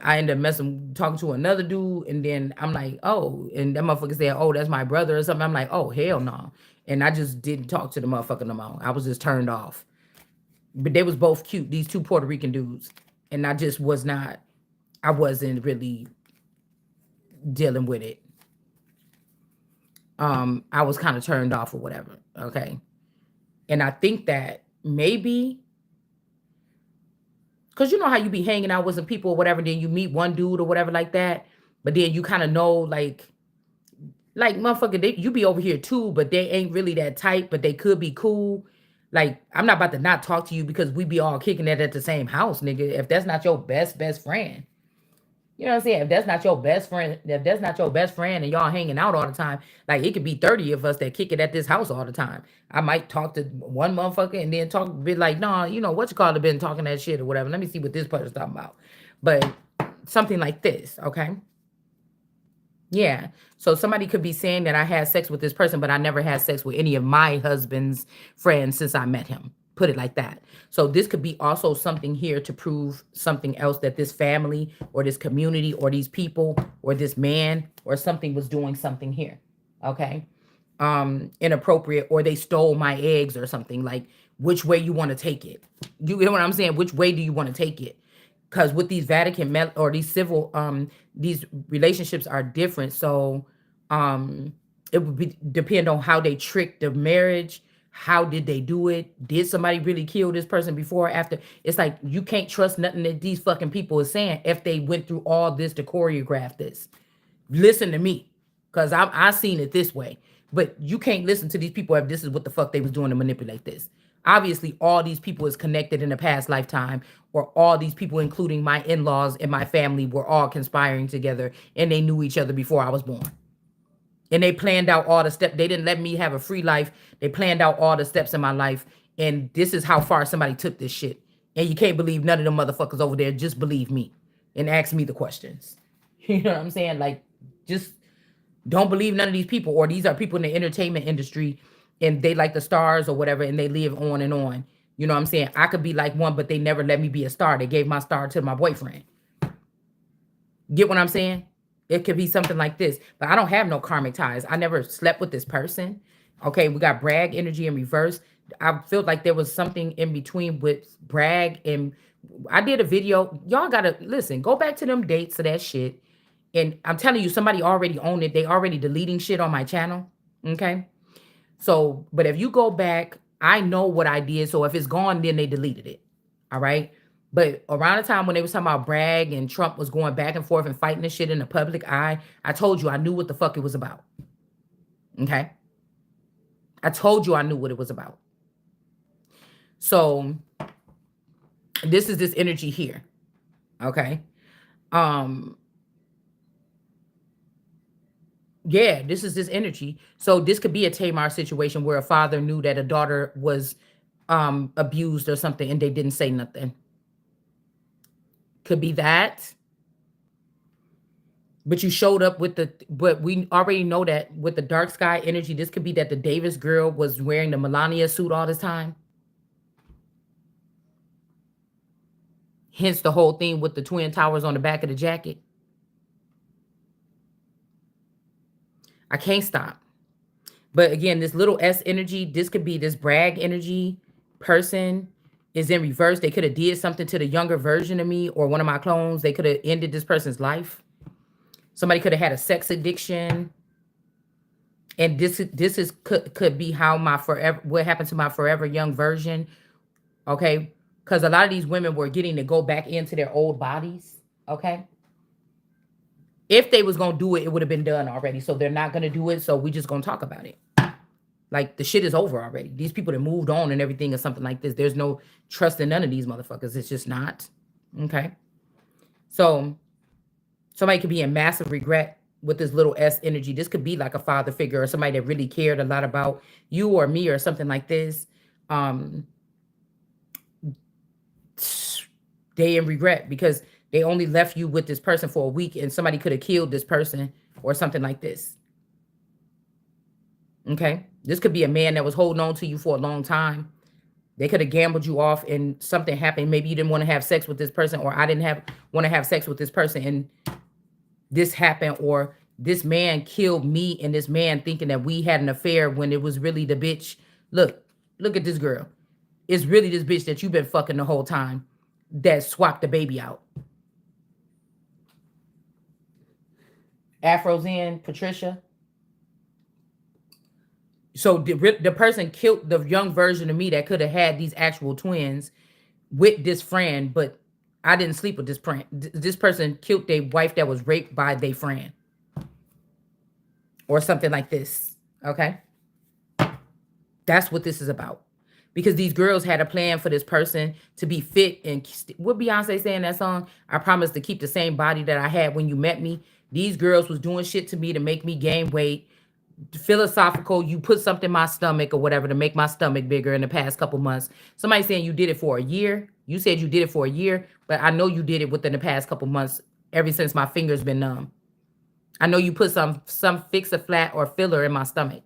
I ended up talking to another dude, and then I'm like, oh, and that motherfucker said, oh, that's my brother or something. I'm like, oh, hell no. And I just didn't talk to the motherfucker no more. I was just turned off. But they was both cute, these two Puerto Rican dudes. And I wasn't really dealing with it. I was kind of turned off or whatever. Okay. And I think that maybe, because you know how you be hanging out with some people or whatever, then you meet one dude or whatever like that, but then you kind of know, like motherfucker, you be over here too, but they ain't really that tight, but they could be cool. Like, I'm not about to not talk to you because we be all kicking it at the same house, nigga. If that's not your best friend, you know what I'm saying? If that's not your best friend and y'all hanging out all the time, like it could be 30 of us that kick it at this house all the time. I might talk to one motherfucker and then talk a bit like, nah, what you call it, been talking that shit or whatever. Let me see what this person's talking about. But something like this, okay? Yeah. So somebody could be saying that I had sex with this person, but I never had sex with any of my husband's friends since I met him. Put it like that. So this could be also something here to prove something else, that this family or this community or these people or this man or something was doing something here. Okay. Inappropriate, or they stole my eggs or something. Like, which way you want to take it? You know what I'm saying? Which way do you want to take it? Because with these or these civil these relationships are different. So it would depend on how they tricked the marriage. How did they do it? Did somebody really kill this person before or after? It's like you can't trust nothing that these fucking people are saying if they went through all this to choreograph this. Listen to me, because I seen it this way. But you can't listen to these people if this is what the fuck they was doing to manipulate this. Obviously, all these people is connected in a past lifetime, or all these people, including my in-laws and my family, were all conspiring together, and they knew each other before I was born. And they planned out all the steps. They didn't let me have a free life. They planned out all the steps in my life. And this is how far somebody took this shit. And you can't believe none of them motherfuckers over there. Just believe me and ask me the questions. You know what I'm saying? Like, just don't believe none of these people. Or these are people in the entertainment industry and they like the stars or whatever, and they live on and on. You know what I'm saying? I could be like one, but they never let me be a star. They gave my star to my boyfriend. Get what I'm saying? It could be something like this, but I don't have no karmic ties. I never slept with this person. Okay, we got brag energy in reverse. I felt like there was something in between with brag, and I did a video. Y'all gotta listen, go back to them dates of that shit. And I'm telling you, somebody already owned it. They already deleting shit on my channel. Okay. So, but if you go back, I know what I did. So if it's gone, then they deleted it. All right. But around the time when they was talking about brag and Trump was going back and forth and fighting this shit in the public eye, I told you I knew what the fuck it was about. Okay. I told you I knew what it was about. So this is this energy here. Okay. Yeah, this is this energy. So this could be a Tamar situation where a father knew that a daughter was abused or something and they didn't say nothing. Could be that. But you showed up with but we already know that with the dark sky energy, this could be that the Davis girl was wearing the Melania suit all this time. Hence the whole thing with the twin towers on the back of the jacket. I can't stop. But again, this little S energy, this could be this brag energy person is in reverse. They could have did something to the younger version of me or one of my clones. They could have ended this person's life. Somebody could have had a sex addiction. And this is could be how what happened to my forever young version. Okay. Because a lot of these women were getting to go back into their old bodies. Okay. If they was going to do it, it would have been done already. So they're not going to do it. So we just going to talk about it. Like, the shit is over already. These people that moved on and everything or something like this. There's no trust in none of these motherfuckers. It's just not. Okay. So somebody could be in massive regret with this little S energy. This could be like a father figure or somebody that really cared a lot about you or me or something like this. They in regret because they only left you with this person for a week and somebody could have killed this person or something like this. Okay. This could be a man that was holding on to you for a long time. They could have gambled you off and something happened. Maybe you didn't want to have sex with this person, or I didn't have want to have sex with this person, and this happened, or this man killed me and this man thinking that we had an affair when it was really the bitch. Look at this girl. It's really this bitch that you've been fucking the whole time that swapped the baby out. Afro's in, Patricia. So the person killed the young version of me that could have had these actual twins with this friend, but I didn't sleep with this friend. This person killed their wife that was raped by their friend. Or something like this. Okay? That's what this is about. Because these girls had a plan for this person to be fit. And what Beyonce say in that song? I promise to keep the same body that I had when you met me. These girls was doing shit to me to make me gain weight. Philosophical, you put something in my stomach or whatever to make my stomach bigger in the past couple months. Somebody saying you did it for a year. You said you did it for a year, but I know you did it within the past couple months, ever since my fingers been numb. I know you put some fix a flat or filler in my stomach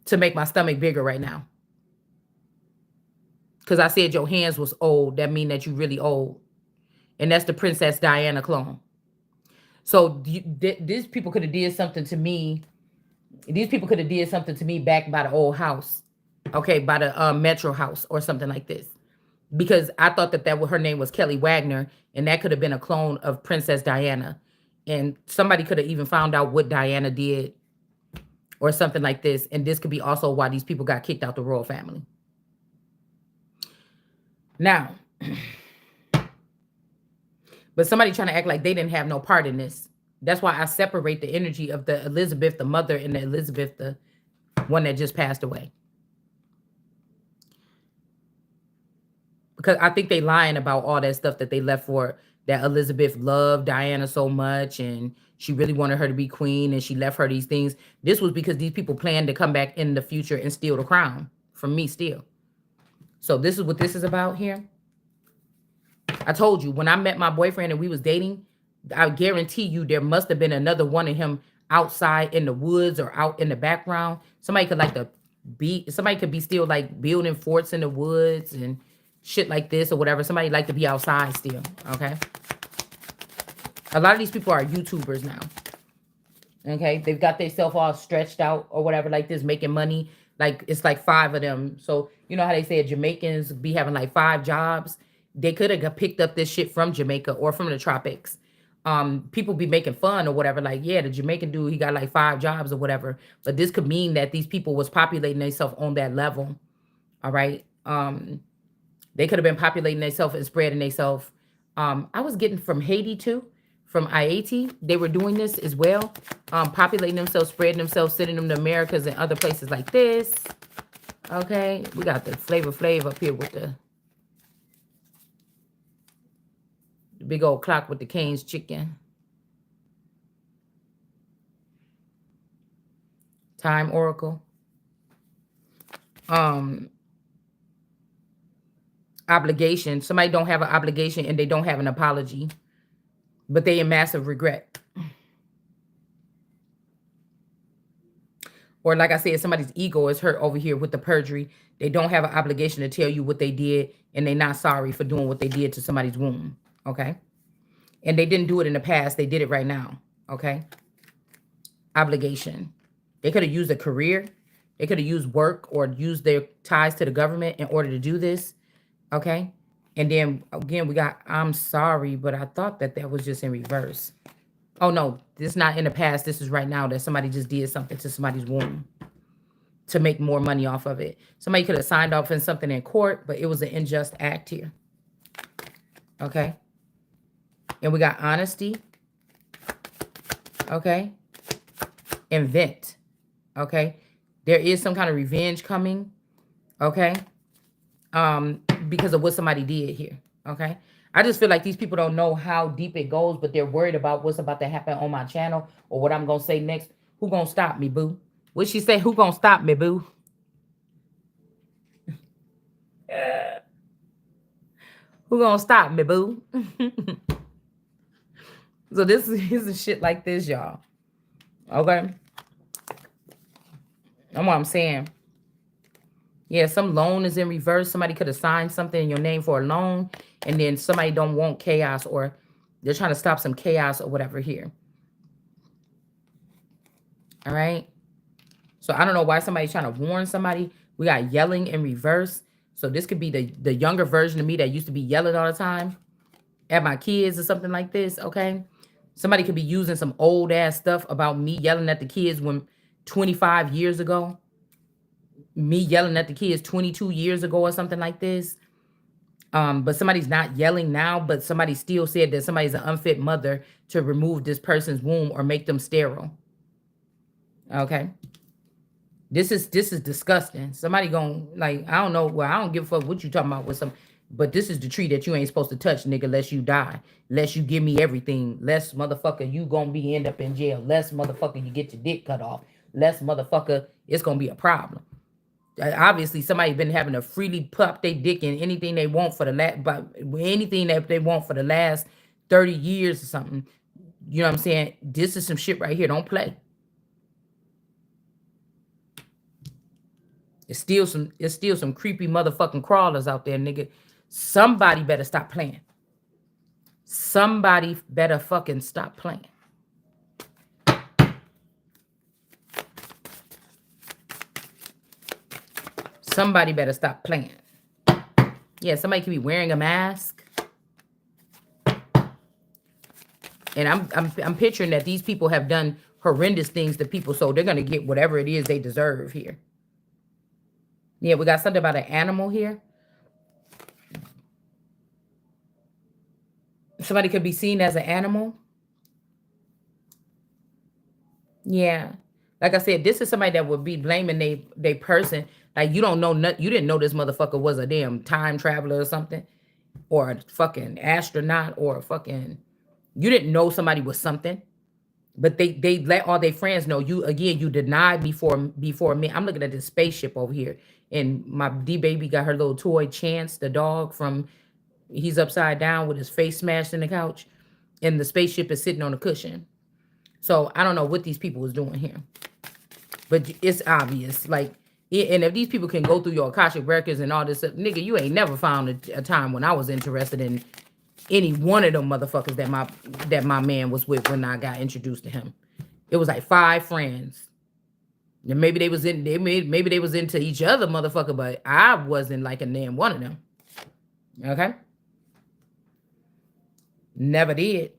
to make my stomach bigger right now. Because I said your hands was old. That mean that you really old. And that's the Princess Diana clone. So these people could have did something to me. These people could have did something to me back by the old house. Okay, by the Metro house or something like this. Because I thought that her name was Kelly Wagner. And that could have been a clone of Princess Diana. And somebody could have even found out what Diana did or something like this. And this could be also why these people got kicked out the royal family. Now, but somebody trying to act like they didn't have no part in this. That's why I separate the energy of the Elizabeth, the mother, and the Elizabeth, the one that just passed away. Because I think they lying about all that stuff that they left for, that Elizabeth loved Diana so much and she really wanted her to be queen and she left her these things. This was because these people planned to come back in the future and steal the crown from me still. So this is what this is about here. I told you, when I met my boyfriend and we was dating, I guarantee you there must have been another one of him outside in the woods or out in the background. Somebody could be still like building forts in the woods and shit like this or whatever. Somebody like to be outside still, okay? A lot of these people are YouTubers now, okay? They've got themselves all stretched out or whatever like this, making money. Like, it's like 5 of them. So, you know how they say Jamaicans be having like 5 jobs? They could have picked up this shit from Jamaica or from the tropics. People be making fun or whatever, like, yeah, the Jamaican dude, he got like 5 jobs or whatever. But this could mean that these people was populating themselves on that level. All right. They could have been populating themselves and spreading themselves. I was getting from Haiti too, from IAT. They were doing this as well. Populating themselves, spreading themselves, sending them to Americas and other places like this. Okay. We got the Flavor Flav up here with the big old clock with the Cane's chicken. Time Oracle. Obligation. Somebody don't have an obligation and they don't have an apology, but they in massive regret. Or like I said, somebody's ego is hurt over here with the perjury. They don't have an obligation to tell you what they did, and they're not sorry for doing what they did to somebody's womb. Okay? And they didn't do it in the past. They did it right now. Okay? Obligation. They could have used a career. They could have used work or used their ties to the government in order to do this. Okay? And then, again, we got, I'm sorry, but I thought that was just in reverse. Oh, no, this is not in the past. This is right now that somebody just did something to somebody's womb to make more money off of it. Somebody could have signed off on something in court, but it was an unjust act here. Okay? And we got honesty. Okay? Invent. Okay? There is some kind of revenge coming. Okay? Because of what somebody did here. Okay? I just feel like these people don't know how deep it goes, but they're worried about what's about to happen on my channel or what I'm going to say next. Who going to stop me, boo? What she say? Who going to stop me, boo? Who going to stop me, boo? So this is shit like this, y'all. Okay? That's what I'm saying. Yeah, some loan is in reverse. Somebody could have signed something in your name for a loan, and then somebody don't want chaos, or they're trying to stop some chaos or whatever here. All right. So I don't know why somebody's trying to warn somebody. We got yelling in reverse. So this could be the younger version of me that used to be yelling all the time at my kids or something like this. Okay. Somebody could be using some old ass stuff about me yelling at the kids when 25 years ago, me yelling at the kids 22 years ago or something like this. But somebody's not yelling now, but somebody still said that somebody's an unfit mother to remove this person's womb or make them sterile. Okay. This is disgusting. Somebody going like, I don't know. Well, I don't give a fuck what you talking about with some, but this is the tree that you ain't supposed to touch, nigga, lest you die. Lest you give me everything. Less motherfucker, you gonna be end up in jail. Less motherfucker, you get your dick cut off. Less motherfucker, it's gonna be a problem. Obviously somebody been having to freely pop their dick in anything they want for the last, but anything that they want for the last 30 years or something. You know what I'm saying? This is some shit right here. Don't play. It's still some creepy motherfucking crawlers out there, nigga. Somebody better stop playing. Somebody better fucking stop playing. Somebody better stop playing. Yeah, somebody could be wearing a mask. And I'm picturing that these people have done horrendous things to people, so they're gonna get whatever it is they deserve here. Yeah, we got something about an animal here. Somebody could be seen as an animal. Yeah. Like I said, this is somebody that would be blaming they person. Like you don't know you didn't know this motherfucker was a damn time traveler or something. Or a fucking astronaut or a fucking you didn't know somebody was something. But they let all their friends know you again, you denied before me. I'm looking at this spaceship over here. And my D baby got her little toy Chance, the dog from he's upside down with his face smashed in the couch. And the spaceship is sitting on a cushion. So I don't know what these people was doing here. But it's obvious. Like, and if these people can go through your Akashic records and all this stuff, nigga, you ain't never found a time when I was interested in any one of them motherfuckers that my man was with when I got introduced to him. It was like 5 friends. And maybe maybe they was into each other, motherfucker, but I wasn't like a damn one of them. Okay? Never did.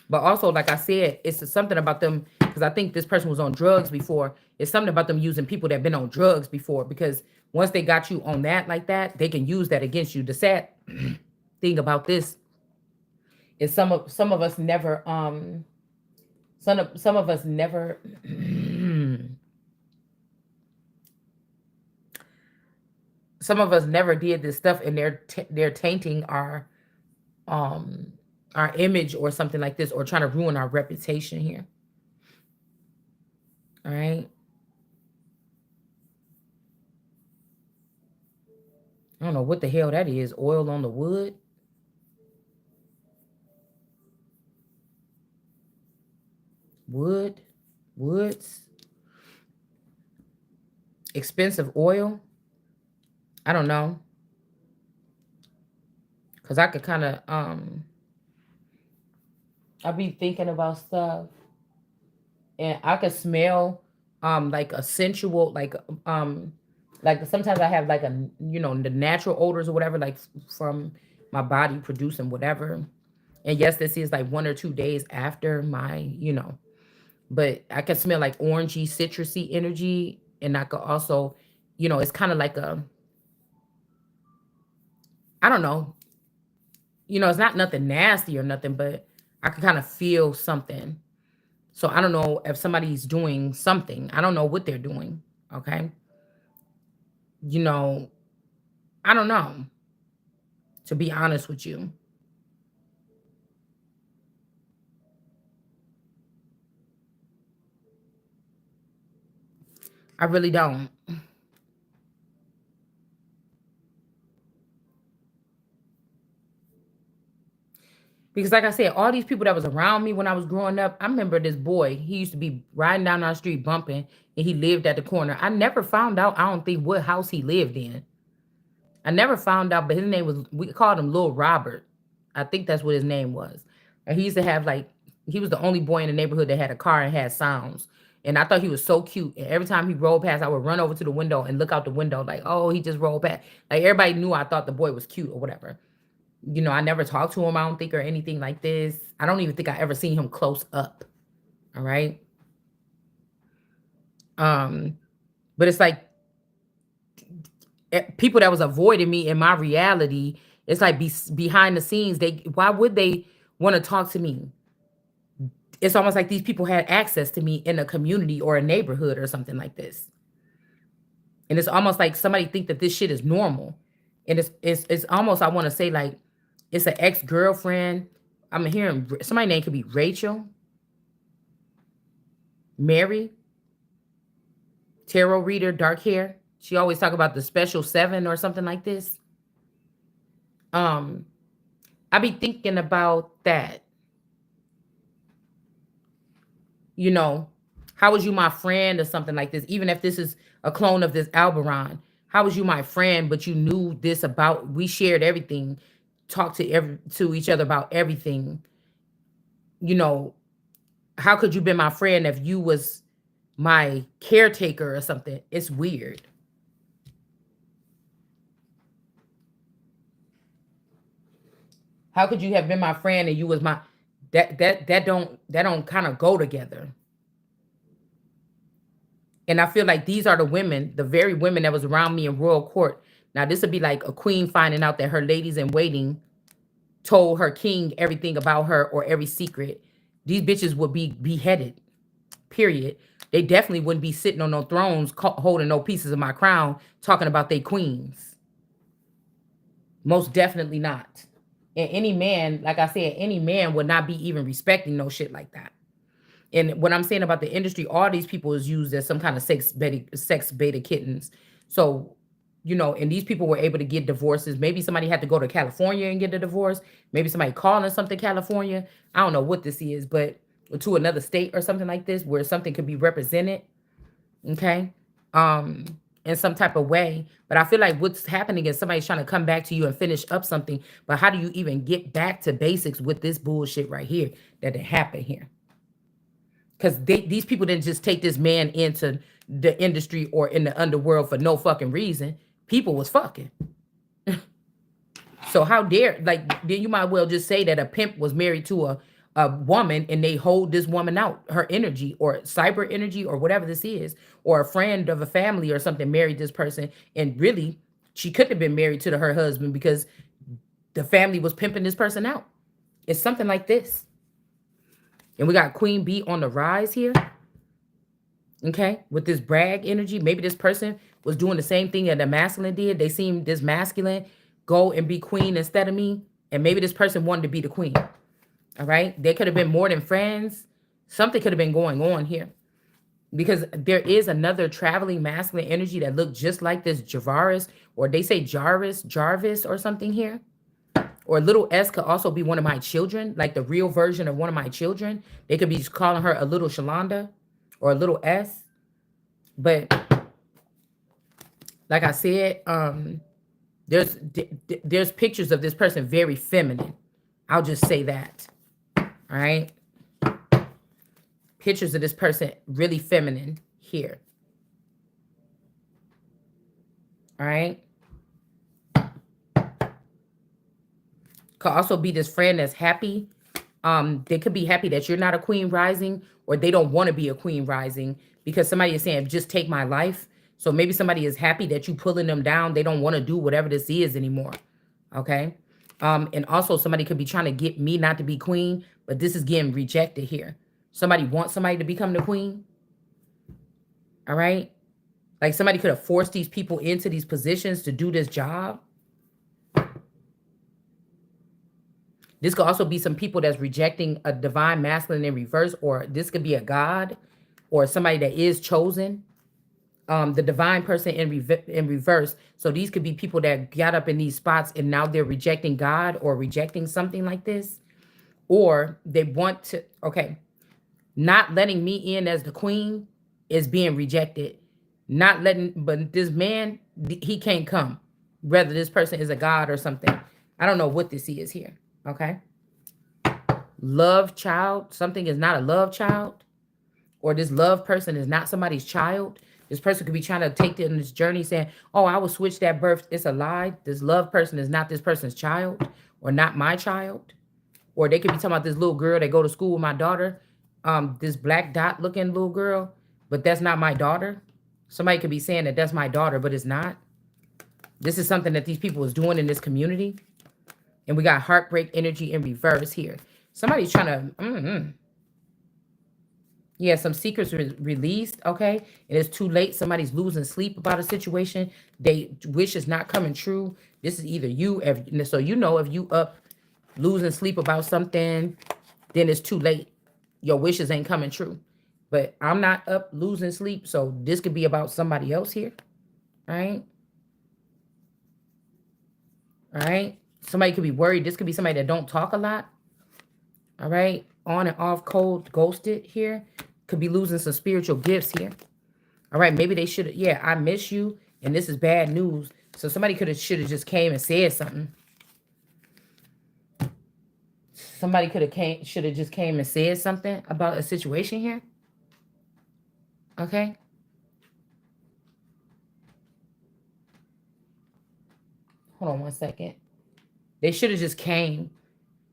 But also, like I said, it's something about them because I think this person was on drugs before. It's something about them using people that have been on drugs before because once they got you on that like that, they can use that against you. The sad thing about this is some of us never some of us never some of us never did this stuff and they're tainting um our image or something like this or trying to ruin our reputation here. All right. I don't know what the hell that is. Oil on the wood. Wood. Woods. Expensive oil. I don't know. Cause I could kind of I be thinking about stuff and I could smell like a sensual like sometimes I have like a the natural odors or whatever like from my body producing whatever. And yes, this is like 1 or 2 days after my, but I can smell like orangey, citrusy energy. And I could also, it's kind of like I don't know, it's not nothing nasty or nothing, but I can kind of feel something. So I don't know if somebody's doing something. I don't know what they're doing. Okay. You know, I don't know, to be honest with you. I really don't. Because like I said, all these people that was around me when I was growing up, I remember this boy, he used to be riding down our street bumping and he lived at the corner. I never found out, I don't think, what house he lived in. I never found out, but his name was, we called him Little Robert. I think that's what his name was. And he used to have like, he was the only boy in the neighborhood that had a car and had sounds. And I thought he was so cute. And every time he rolled past, I would run over to the window and look out the window like, oh, he just rolled past. Like everybody knew I thought the boy was cute or whatever. I never talked to him, I don't think, or anything like this. I don't even think I ever seen him close up. All right. Um, but it's like people that was avoiding me in my reality, it's like behind the scenes, why would they want to talk to me? It's almost like these people had access to me in a community or a neighborhood or something like this. And it's almost like somebody think that this shit is normal. And it's almost, I want to say, like it's an ex-girlfriend. I'm hearing somebody name could be Rachel, Mary, tarot reader, dark hair. She always talk about the special seven or something like this. I be thinking about that. You know, how was you my friend or something like this? Even if this is a clone of this Alberon, how was you my friend? But you knew this about. We shared everything, talked to each other about everything. You know, how could you be my friend if you was my caretaker or something? It's weird. How could you have been my friend and you was my that don't kind of go together. And I feel like these are the women, the very women that was around me in royal court. Now this would be like a queen finding out that her ladies in waiting told her king everything about her or every secret. These bitches would be beheaded. Period. They definitely wouldn't be sitting on no thrones holding no pieces of my crown talking about they queens. Most definitely not. And any man, like I said, any man would not be even respecting no shit like that. And what I'm saying about the industry, all these people is used as some kind of sex beta kittens. So, and these people were able to get divorces. Maybe somebody had to go to California and get a divorce. Maybe somebody calling something California. I don't know what this is, but to another state or something like this where something could be represented. Okay. In some type of way. But I feel like what's happening is somebody's trying to come back to you and finish up something. But how do you even get back to basics with this bullshit right here that happened here? Because these people didn't just take this man into the industry or in the underworld for no fucking reason. People was fucking. So how dare, like, then you might well just say that a pimp was married to a woman and they hold this woman out, her energy or cyber energy or whatever this is, or a friend of a family or something married this person. And really, she couldn't have been married to her husband because the family was pimping this person out. It's something like this. And we got Queen Bee on the rise here. Okay, with this brag energy. Maybe this person was doing the same thing that the masculine did. They seemed this masculine, go and be queen instead of me. And maybe this person wanted to be the queen. All right. They could have been more than friends. Something could have been going on here. Because there is another traveling masculine energy that looked just like this Javaris, or they say Jarvis or something here. Or little S could also be one of my children, like the real version of one of my children. They could be just calling her a little Shalonda or a little S. But like I said, there's pictures of this person very feminine. I'll just say that. All right. Pictures of this person really feminine here. All right. Could also be this friend that's happy. They could be happy that you're not a queen rising, or they don't want to be a queen rising because somebody is saying, just take my life. So maybe somebody is happy that you pulling them down. They don't want to do whatever this is anymore. Okay. And also somebody could be trying to get me not to be queen, but this is getting rejected here. Somebody wants somebody to become the queen. All right. Like somebody could have forced these people into these positions to do this job. This could also be some people that's rejecting a divine masculine in reverse, or this could be a god or somebody that is chosen. The divine person in reverse. So these could be people that got up in these spots and now they're rejecting God or rejecting something like this. or they want to, okay, not letting me in as the queen is being rejected. Not letting, but this man, he can't come. Whether this person is a god or something. I don't know what this is here. Okay. Love child. Something is not a love child. Or this love person is not somebody's child. This person could be trying to take them on this journey saying, oh, I will switch that birth. It's a lie. This love person is not this person's child or not my child. Or they could be talking about this little girl that go to school with my daughter, this black dot looking little girl, but that's not my daughter. Somebody could be saying that that's my daughter, but it's not. This is something that these people is doing in this community. And we got heartbreak energy in reverse here. Somebody's trying to, yeah, some secrets released, okay? And it's too late. Somebody's losing sleep about a situation. They wish is not coming true. This is either you, so you know if you up losing sleep about something, then it's too late. Your wishes ain't coming true. But I'm not up losing sleep, so this could be about somebody else here, right? All right? Somebody could be worried. This could be somebody that don't talk a lot, all right? On and off, cold, ghosted here. Could be losing some spiritual gifts here. All right, maybe they should, yeah, I miss you, and this is bad news. So somebody should have just came and said something. Somebody should have just came and said something about a situation here. Okay. Hold on one second. They should have just came.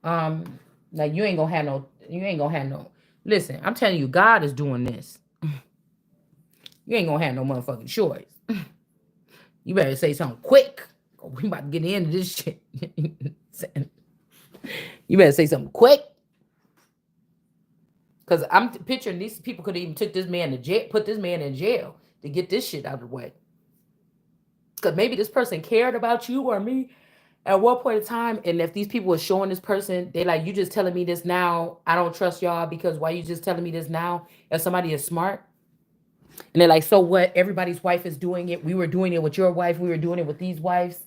Like you ain't gonna have no. Listen, I'm telling you, God is doing this. You ain't gonna have no motherfucking choice. You better say something quick. We about to get into this shit. You better say something quick. Because I'm picturing these people could even took this man to jail, put this man in jail to get this shit out of the way. Because maybe this person cared about you or me at one point in time. And if these people were showing this person, they like, you just telling me this now. I don't trust y'all because why you just telling me this now? If somebody is smart. And they're like, so what? Everybody's wife is doing it. We were doing it with your wife. We were doing it with these wives.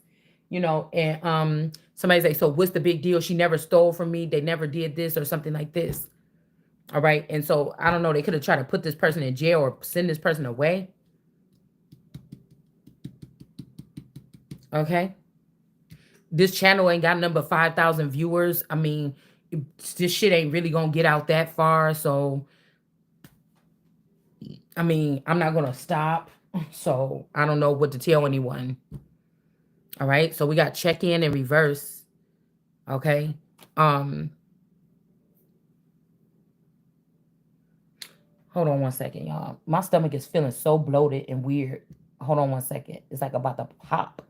You know, and somebody's like, so what's the big deal? She never stole from me. They never did this or something like this. All right. And so I don't know. They could have tried to put this person in jail or send this person away. Okay. This channel ain't got number 5,000 viewers. I mean, this shit ain't really gonna get out that far. So, I mean, I'm not gonna stop. So I don't know what to tell anyone. All right. So we got check in and reverse. Okay. Hold on one second, y'all. My stomach is feeling so bloated and weird. Hold on one second. It's like about to pop.